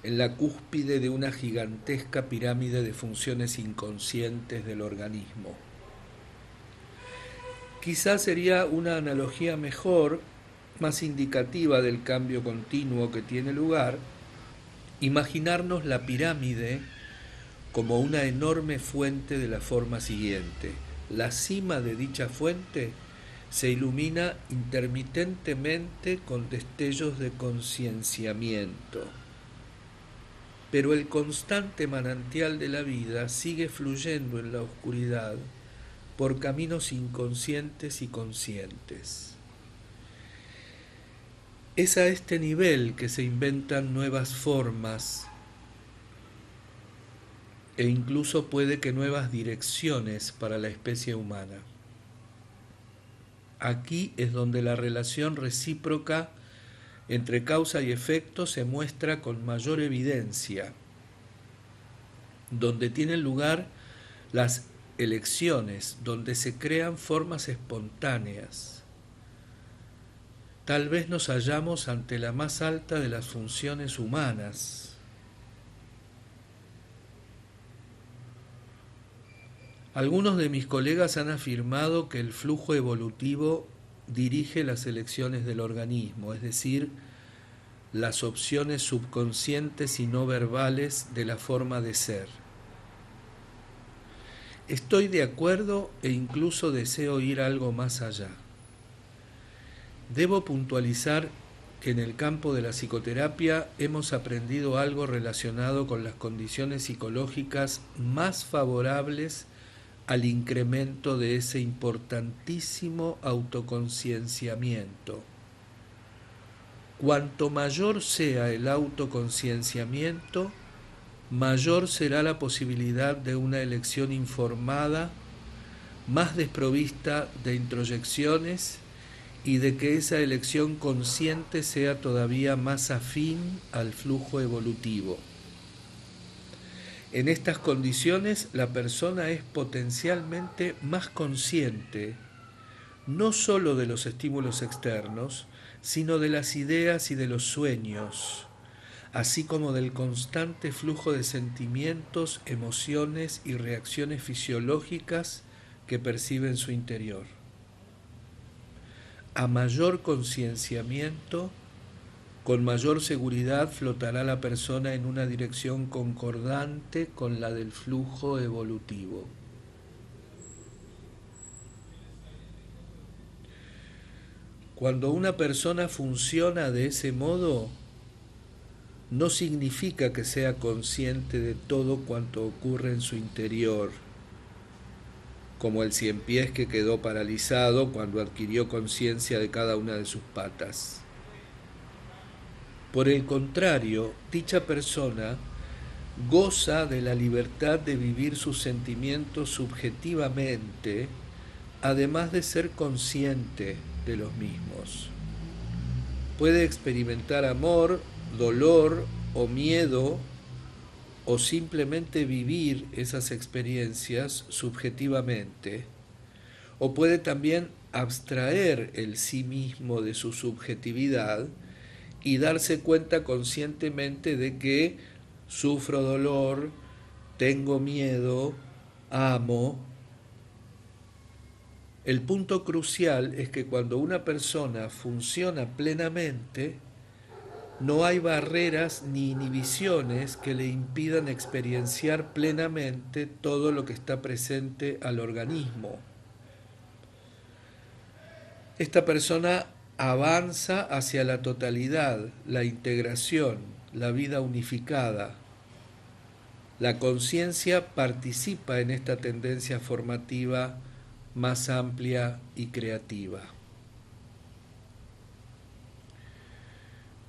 en la cúspide de una gigantesca pirámide de funciones inconscientes del organismo. Quizás sería una analogía mejor, más indicativa del cambio continuo que tiene lugar, imaginarnos la pirámide como una enorme fuente de la forma siguiente. La cima de dicha fuente se ilumina intermitentemente con destellos de concienciamiento. Pero el constante manantial de la vida sigue fluyendo en la oscuridad por caminos inconscientes y conscientes. Es a este nivel que se inventan nuevas formas e incluso puede que nuevas direcciones para la especie humana. Aquí es donde la relación recíproca entre causa y efecto se muestra con mayor evidencia, donde tienen lugar las elecciones, donde se crean formas espontáneas. Tal vez nos hallamos ante la más alta de las funciones humanas. Algunos de mis colegas han afirmado que el flujo evolutivo dirige las elecciones del organismo, es decir, las opciones subconscientes y no verbales de la forma de ser. Estoy de acuerdo e incluso deseo ir algo más allá. Debo puntualizar que en el campo de la psicoterapia hemos aprendido algo relacionado con las condiciones psicológicas más favorables al incremento de ese importantísimo autoconcienciamiento. Cuanto mayor sea el autoconcienciamiento, mayor será la posibilidad de una elección informada, más desprovista de introyecciones y de que esa elección consciente sea todavía más afín al flujo evolutivo. En estas condiciones, la persona es potencialmente más consciente, no sólo de los estímulos externos, sino de las ideas y de los sueños, así como del constante flujo de sentimientos, emociones y reacciones fisiológicas que percibe en su interior. A mayor concienciamiento, con mayor seguridad flotará la persona en una dirección concordante con la del flujo evolutivo. Cuando una persona funciona de ese modo, no significa que sea consciente de todo cuanto ocurre en su interior, como el ciempiés que quedó paralizado cuando adquirió conciencia de cada una de sus patas. Por el contrario, dicha persona goza de la libertad de vivir sus sentimientos subjetivamente, además de ser consciente de los mismos. Puede experimentar amor, dolor o miedo, o simplemente vivir esas experiencias subjetivamente, o puede también abstraer el sí mismo de su subjetividad y darse cuenta conscientemente de que sufro dolor, tengo miedo, amo. El punto crucial es que cuando una persona funciona plenamente, no hay barreras ni inhibiciones que le impidan experienciar plenamente todo lo que está presente al organismo. Esta persona avanza hacia la totalidad, la integración, la vida unificada. La conciencia participa en esta tendencia formativa más amplia y creativa.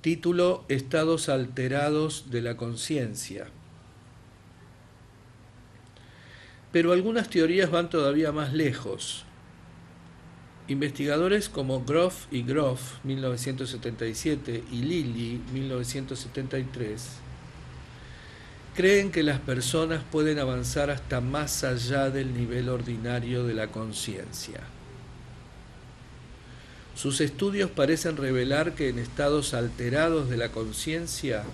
Título: Estados alterados de la conciencia. Pero algunas teorías van todavía más lejos. Investigadores como Grof y Grof, 1977, y Lilly, 1973, creen que las personas pueden avanzar hasta más allá del nivel ordinario de la conciencia. Sus estudios parecen revelar que en estados alterados de la conciencia,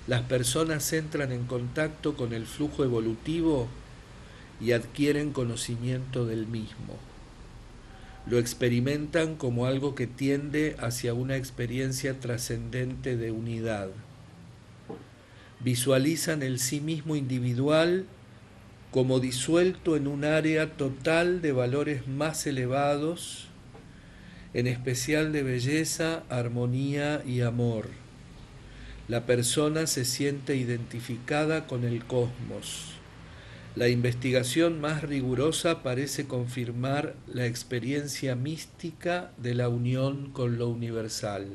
las personas entran en contacto con el flujo evolutivo y adquieren conocimiento del mismo. Lo experimentan como algo que tiende hacia una experiencia trascendente de unidad. Visualizan el sí mismo individual como disuelto en un área total de valores más elevados, en especial de belleza, armonía y amor. La persona se siente identificada con el cosmos. La investigación más rigurosa parece confirmar la experiencia mística de la unión con lo universal.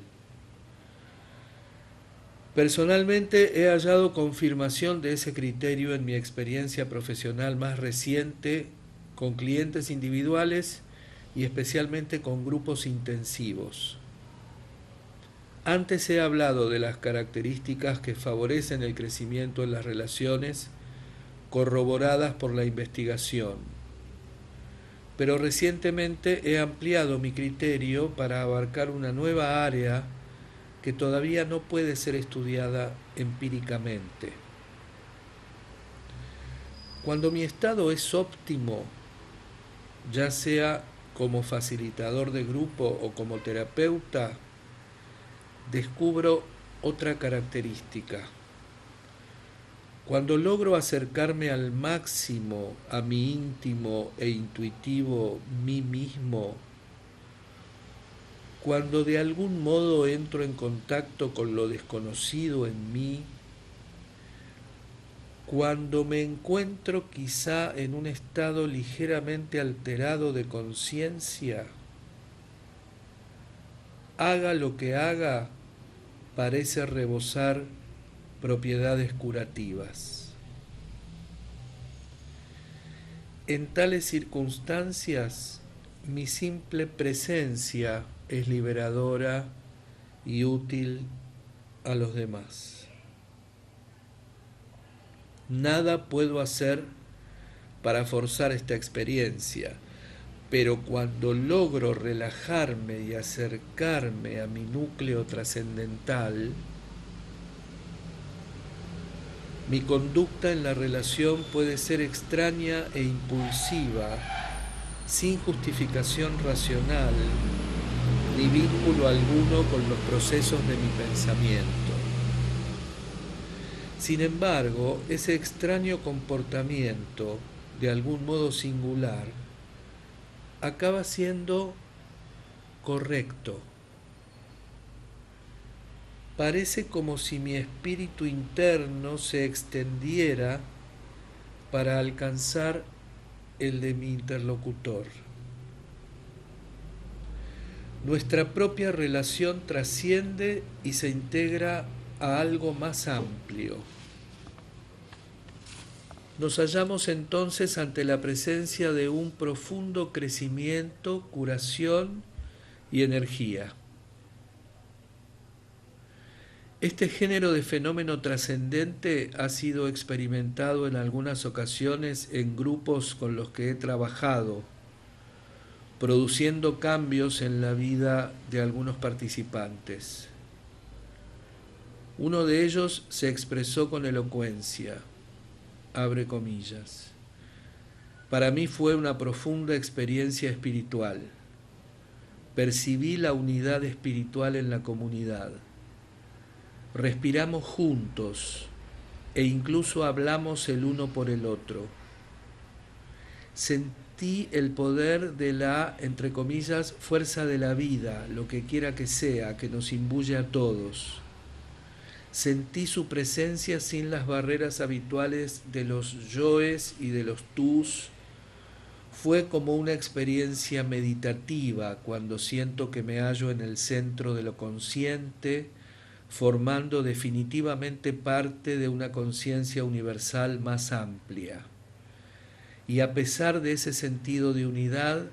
Personalmente he hallado confirmación de ese criterio en mi experiencia profesional más reciente con clientes individuales y especialmente con grupos intensivos. Antes he hablado de las características que favorecen el crecimiento en las relaciones, corroboradas por la investigación, pero recientemente he ampliado mi criterio para abarcar una nueva área que todavía no puede ser estudiada empíricamente. Cuando mi estado es óptimo, ya sea como facilitador de grupo o como terapeuta, descubro otra característica. Cuando logro acercarme al máximo a mi íntimo e intuitivo mí mismo, cuando de algún modo entro en contacto con lo desconocido en mí, cuando me encuentro quizá en un estado ligeramente alterado de conciencia, haga lo que haga, parece rebosar propiedades curativas. En tales circunstancias, mi simple presencia es liberadora y útil a los demás. Nada puedo hacer para forzar esta experiencia, pero cuando logro relajarme y acercarme a mi núcleo trascendental, mi conducta en la relación puede ser extraña e impulsiva, sin justificación racional, ni vínculo alguno con los procesos de mi pensamiento. Sin embargo, ese extraño comportamiento, de algún modo singular, acaba siendo correcto. Parece como si mi espíritu interno se extendiera para alcanzar el de mi interlocutor. Nuestra propia relación trasciende y se integra a algo más amplio. Nos hallamos entonces ante la presencia de un profundo crecimiento, curación y energía. Este género de fenómeno trascendente ha sido experimentado en algunas ocasiones en grupos con los que he trabajado, produciendo cambios en la vida de algunos participantes. Uno de ellos se expresó con elocuencia, abre comillas. Para mí fue una profunda experiencia espiritual. Percibí la unidad espiritual en la comunidad. Respiramos juntos e incluso hablamos el uno por el otro. Sentí el poder de la, entre comillas, fuerza de la vida, lo que quiera que sea, que nos imbuye a todos. Sentí su presencia sin las barreras habituales de los yoes y de los tus. Fue como una experiencia meditativa cuando siento que me hallo en el centro de lo consciente, formando definitivamente parte de una conciencia universal más amplia. Y a pesar de ese sentido de unidad,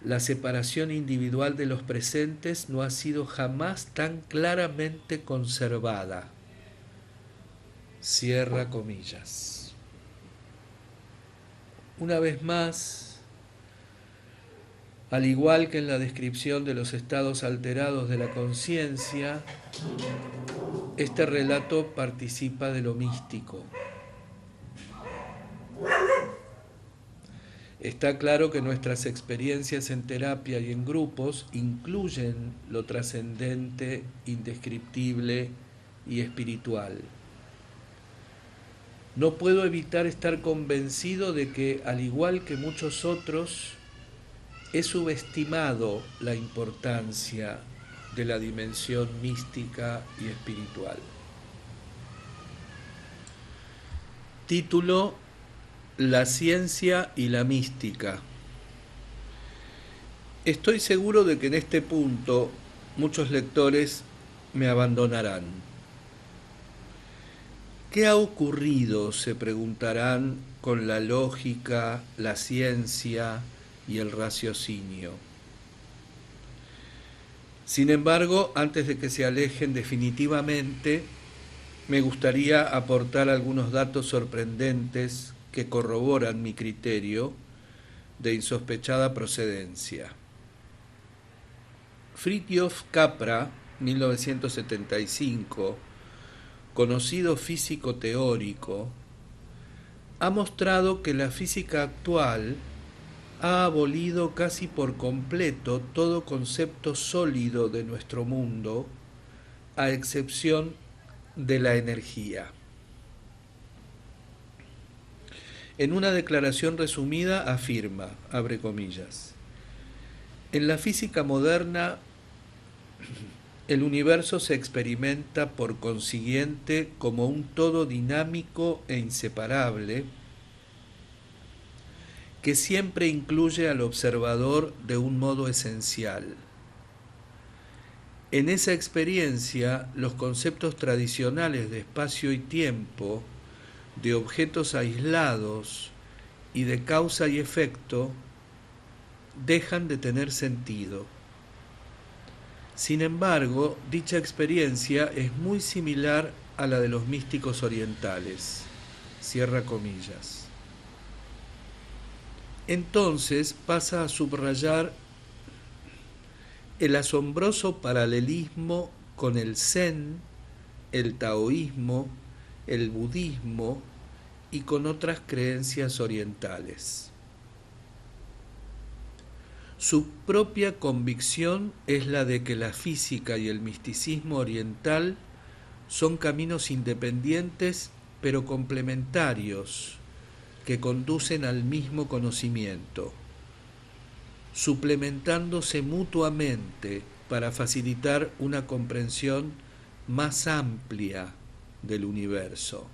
la separación individual de los presentes no ha sido jamás tan claramente conservada. Cierra comillas. Una vez más, al igual que en la descripción de los estados alterados de la conciencia, este relato participa de lo místico. Está claro que nuestras experiencias en terapia y en grupos incluyen lo trascendente, indescriptible y espiritual. No puedo evitar estar convencido de que, al igual que muchos otros, he subestimado la importancia de la dimensión mística y espiritual. Título: La ciencia y la mística. Estoy seguro de que en este punto muchos lectores me abandonarán. ¿Qué ha ocurrido?, se preguntarán, con la lógica, la ciencia y el raciocinio. Sin embargo, antes de que se alejen definitivamente, me gustaría aportar algunos datos sorprendentes que corroboran mi criterio de insospechada procedencia. Fritjof Capra, 1975, conocido físico teórico, ha mostrado que la física actual ha abolido casi por completo todo concepto sólido de nuestro mundo, a excepción de la energía. En una declaración resumida afirma, abre comillas, en la física moderna el universo se experimenta por consiguiente como un todo dinámico e inseparable que siempre incluye al observador de un modo esencial. En esa experiencia, los conceptos tradicionales de espacio y tiempo, de objetos aislados y de causa y efecto dejan de tener sentido. Sin embargo, dicha experiencia es muy similar a la de los místicos orientales. Cierra comillas. Entonces pasa a subrayar el asombroso paralelismo con el Zen, el taoísmo, el budismo y con otras creencias orientales. Su propia convicción es la de que la física y el misticismo oriental son caminos independientes pero complementarios que conducen al mismo conocimiento, suplementándose mutuamente para facilitar una comprensión más amplia del universo.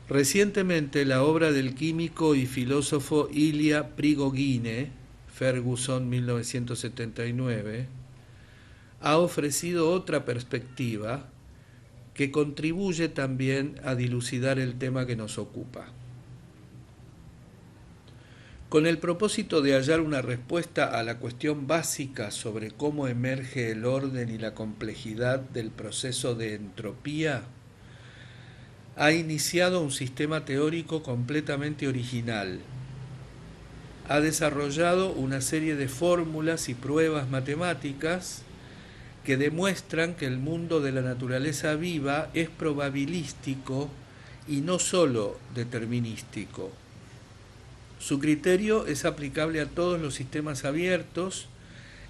Recientemente, la obra del químico y filósofo Ilya Prigogine, Ferguson 1979, ha ofrecido otra perspectiva que contribuye también a dilucidar el tema que nos ocupa. Con el propósito de hallar una respuesta a la cuestión básica sobre cómo emerge el orden y la complejidad del proceso de entropía, ha iniciado un sistema teórico completamente original. Ha desarrollado una serie de fórmulas y pruebas matemáticas que demuestran que el mundo de la naturaleza viva es probabilístico y no solo determinístico. Su criterio es aplicable a todos los sistemas abiertos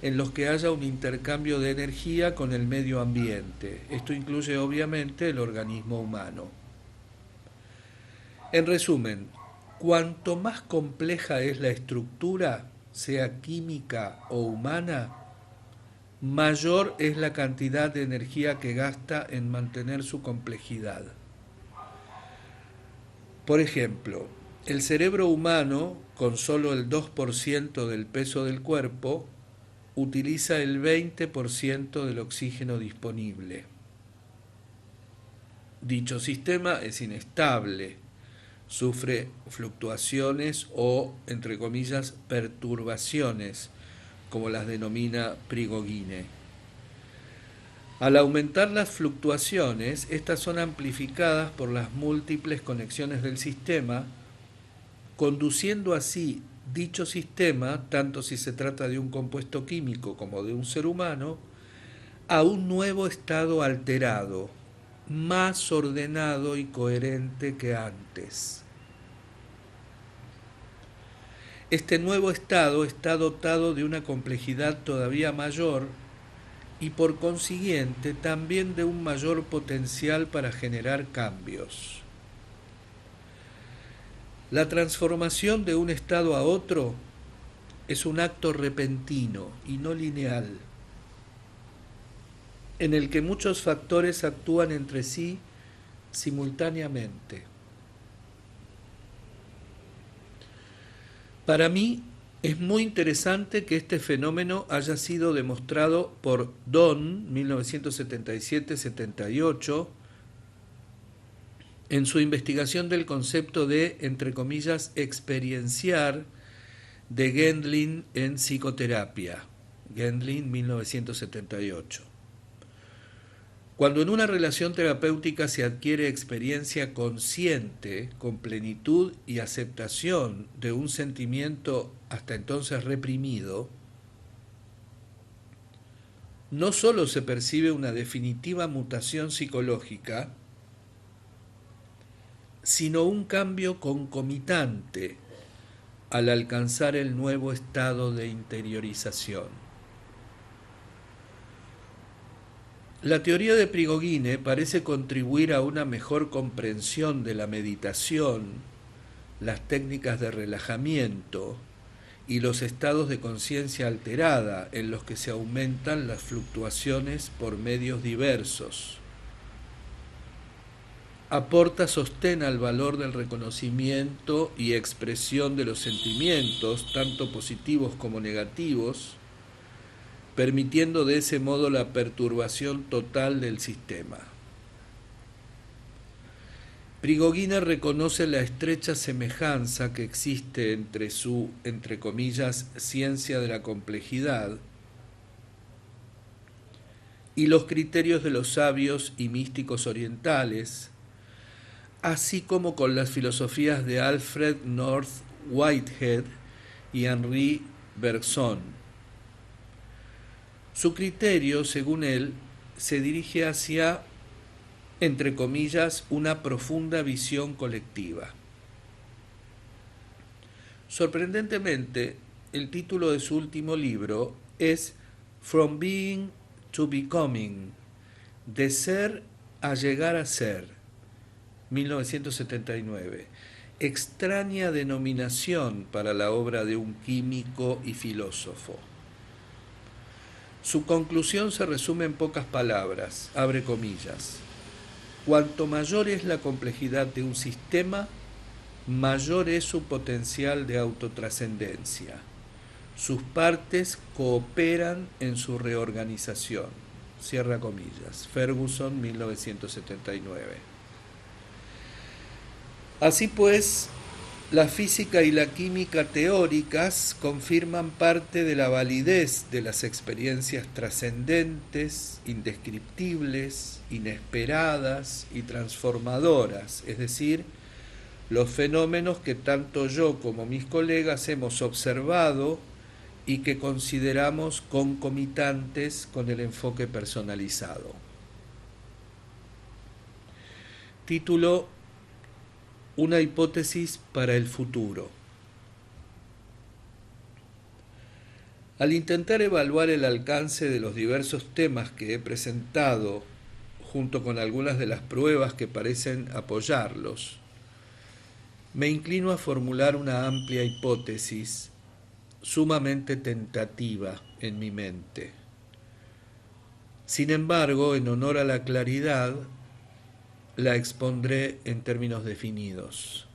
en los que haya un intercambio de energía con el medio ambiente. Esto incluye obviamente el organismo humano. En resumen, cuanto más compleja es la estructura, sea química o humana, mayor es la cantidad de energía que gasta en mantener su complejidad. Por ejemplo, el cerebro humano, con solo el 2% del peso del cuerpo, utiliza el 20% del oxígeno disponible. Dicho sistema es inestable, sufre fluctuaciones o, entre comillas, perturbaciones, como las denomina Prigogine. Al aumentar las fluctuaciones, estas son amplificadas por las múltiples conexiones del sistema, conduciendo así dicho sistema, tanto si se trata de un compuesto químico como de un ser humano, a un nuevo estado alterado, más ordenado y coherente que antes. Este nuevo estado está dotado de una complejidad todavía mayor y por consiguiente también de un mayor potencial para generar cambios. La transformación de un estado a otro es un acto repentino y no lineal, en el que muchos factores actúan entre sí simultáneamente. Para mí es muy interesante que este fenómeno haya sido demostrado por Don, 1977-78, en su investigación del concepto de, entre comillas, experienciar de Gendlin en psicoterapia, Gendlin 1978. Cuando en una relación terapéutica se adquiere experiencia consciente, con plenitud y aceptación de un sentimiento hasta entonces reprimido, no solo se percibe una definitiva mutación psicológica, sino un cambio concomitante al alcanzar el nuevo estado de interiorización. La teoría de Prigogine parece contribuir a una mejor comprensión de la meditación, las técnicas de relajamiento y los estados de conciencia alterada en los que se aumentan las fluctuaciones por medios diversos. Aporta sostén al valor del reconocimiento y expresión de los sentimientos, tanto positivos como negativos, permitiendo de ese modo la perturbación total del sistema. Prigogine reconoce la estrecha semejanza que existe entre su, entre comillas, ciencia de la complejidad y los criterios de los sabios y místicos orientales, así como con las filosofías de Alfred North Whitehead y Henri Bergson. Su criterio, según él, se dirige hacia, entre comillas, una profunda visión colectiva. Sorprendentemente, el título de su último libro es From Being to Becoming, de ser a llegar a ser, 1979. Extraña denominación para la obra de un químico y filósofo. Su conclusión se resume en pocas palabras, abre comillas. Cuanto mayor es la complejidad de un sistema, mayor es su potencial de autotrascendencia. Sus partes cooperan en su reorganización. Cierra comillas. Ferguson, 1979. Así pues, la física y la química teóricas confirman parte de la validez de las experiencias trascendentes, indescriptibles, inesperadas y transformadoras, es decir, los fenómenos que tanto yo como mis colegas hemos observado y que consideramos concomitantes con el enfoque personalizado. Título: Una hipótesis para el futuro. Al intentar evaluar el alcance de los diversos temas que he presentado, junto con algunas de las pruebas que parecen apoyarlos, me inclino a formular una amplia hipótesis sumamente tentativa en mi mente. Sin embargo, en honor a la claridad, la expondré en términos definidos.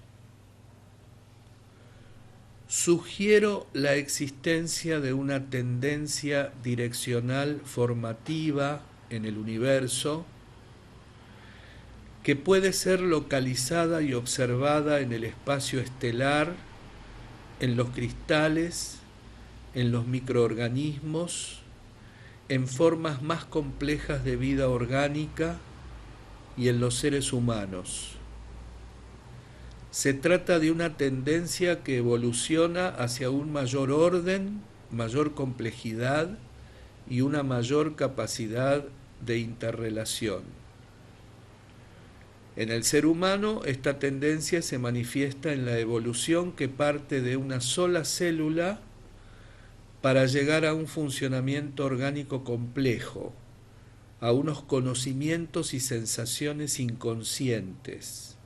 Sugiero la existencia de una tendencia direccional formativa en el universo que puede ser localizada y observada en el espacio estelar, en los cristales, en los microorganismos, en formas más complejas de vida orgánica y en los seres humanos. Se trata de una tendencia que evoluciona hacia un mayor orden, mayor complejidad y una mayor capacidad de interrelación. En el ser humano, esta tendencia se manifiesta en la evolución que parte de una sola célula para llegar a un funcionamiento orgánico complejo, a unos conocimientos y sensaciones inconscientes,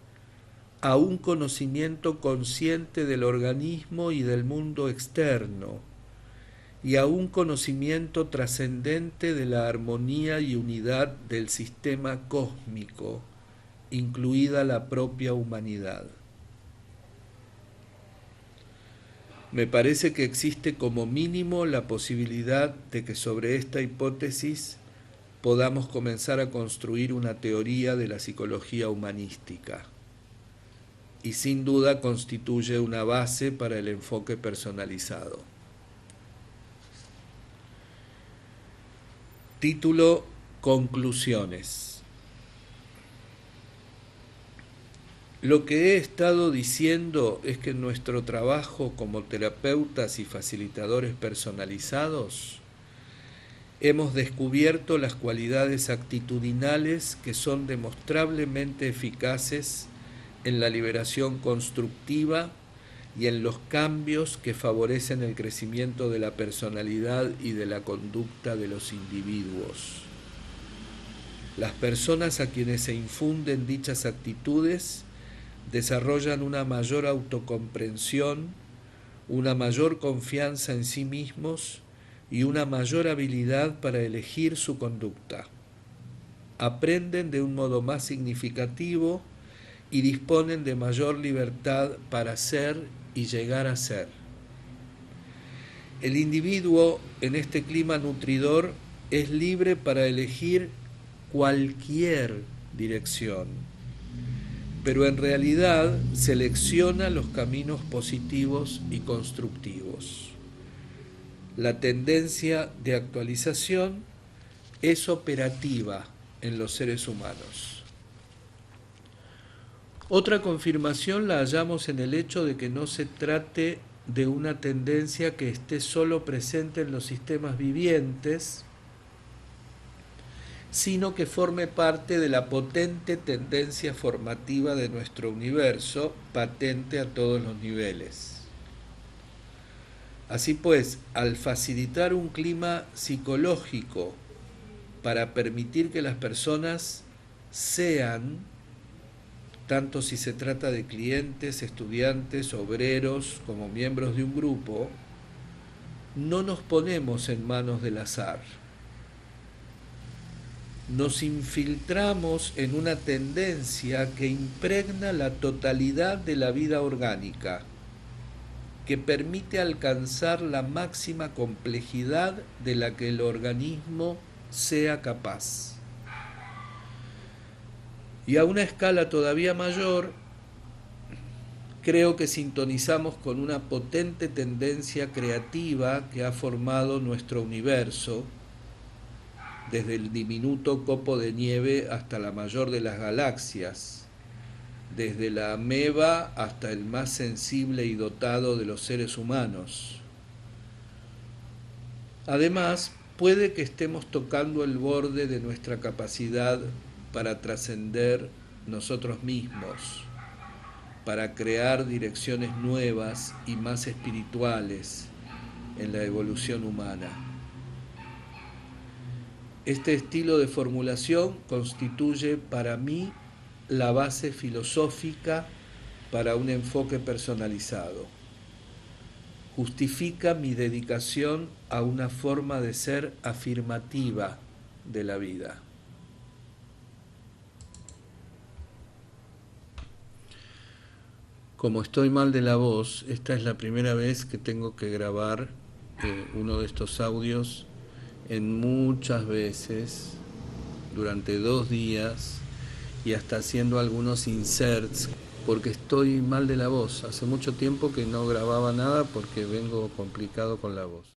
a un conocimiento consciente del organismo y del mundo externo, y a un conocimiento trascendente de la armonía y unidad del sistema cósmico, incluida la propia humanidad. Me parece que existe como mínimo la posibilidad de que sobre esta hipótesis podamos comenzar a construir una teoría de la psicología humanística, y sin duda constituye una base para el enfoque personalizado. Título: Conclusiones. Lo que he estado diciendo es que en nuestro trabajo como terapeutas y facilitadores personalizados hemos descubierto las cualidades actitudinales que son demostrablemente eficaces en la liberación constructiva y en los cambios que favorecen el crecimiento de la personalidad y de la conducta de los individuos. Las personas a quienes se infunden dichas actitudes desarrollan una mayor autocomprensión, una mayor confianza en sí mismos y una mayor habilidad para elegir su conducta. Aprenden de un modo más significativo y disponen de mayor libertad para ser y llegar a ser. El individuo en este clima nutridor es libre para elegir cualquier dirección, pero en realidad selecciona los caminos positivos y constructivos. La tendencia de actualización es operativa en los seres humanos. Otra confirmación la hallamos en el hecho de que no se trate de una tendencia que esté solo presente en los sistemas vivientes, sino que forme parte de la potente tendencia formativa de nuestro universo, patente a todos los niveles. Así pues, al facilitar un clima psicológico para permitir que las personas sean, tanto si se trata de clientes, estudiantes, obreros, como miembros de un grupo, no nos ponemos en manos del azar. Nos infiltramos en una tendencia que impregna la totalidad de la vida orgánica, que permite alcanzar la máxima complejidad de la que el organismo sea capaz. Y a una escala todavía mayor, creo que sintonizamos con una potente tendencia creativa que ha formado nuestro universo, desde el diminuto copo de nieve hasta la mayor de las galaxias, desde la ameba hasta el más sensible y dotado de los seres humanos. Además, puede que estemos tocando el borde de nuestra capacidad para trascender nosotros mismos, para crear direcciones nuevas y más espirituales en la evolución humana. Este estilo de formulación constituye para mí la base filosófica para un enfoque personalizado. Justifica mi dedicación a una forma de ser afirmativa, de la vida. Como estoy mal de la voz, esta es la primera vez que tengo que grabar uno de estos audios en muchas veces, durante 2 días, y hasta haciendo algunos inserts, porque estoy mal de la voz. Hace mucho tiempo que no grababa nada porque vengo complicado con la voz.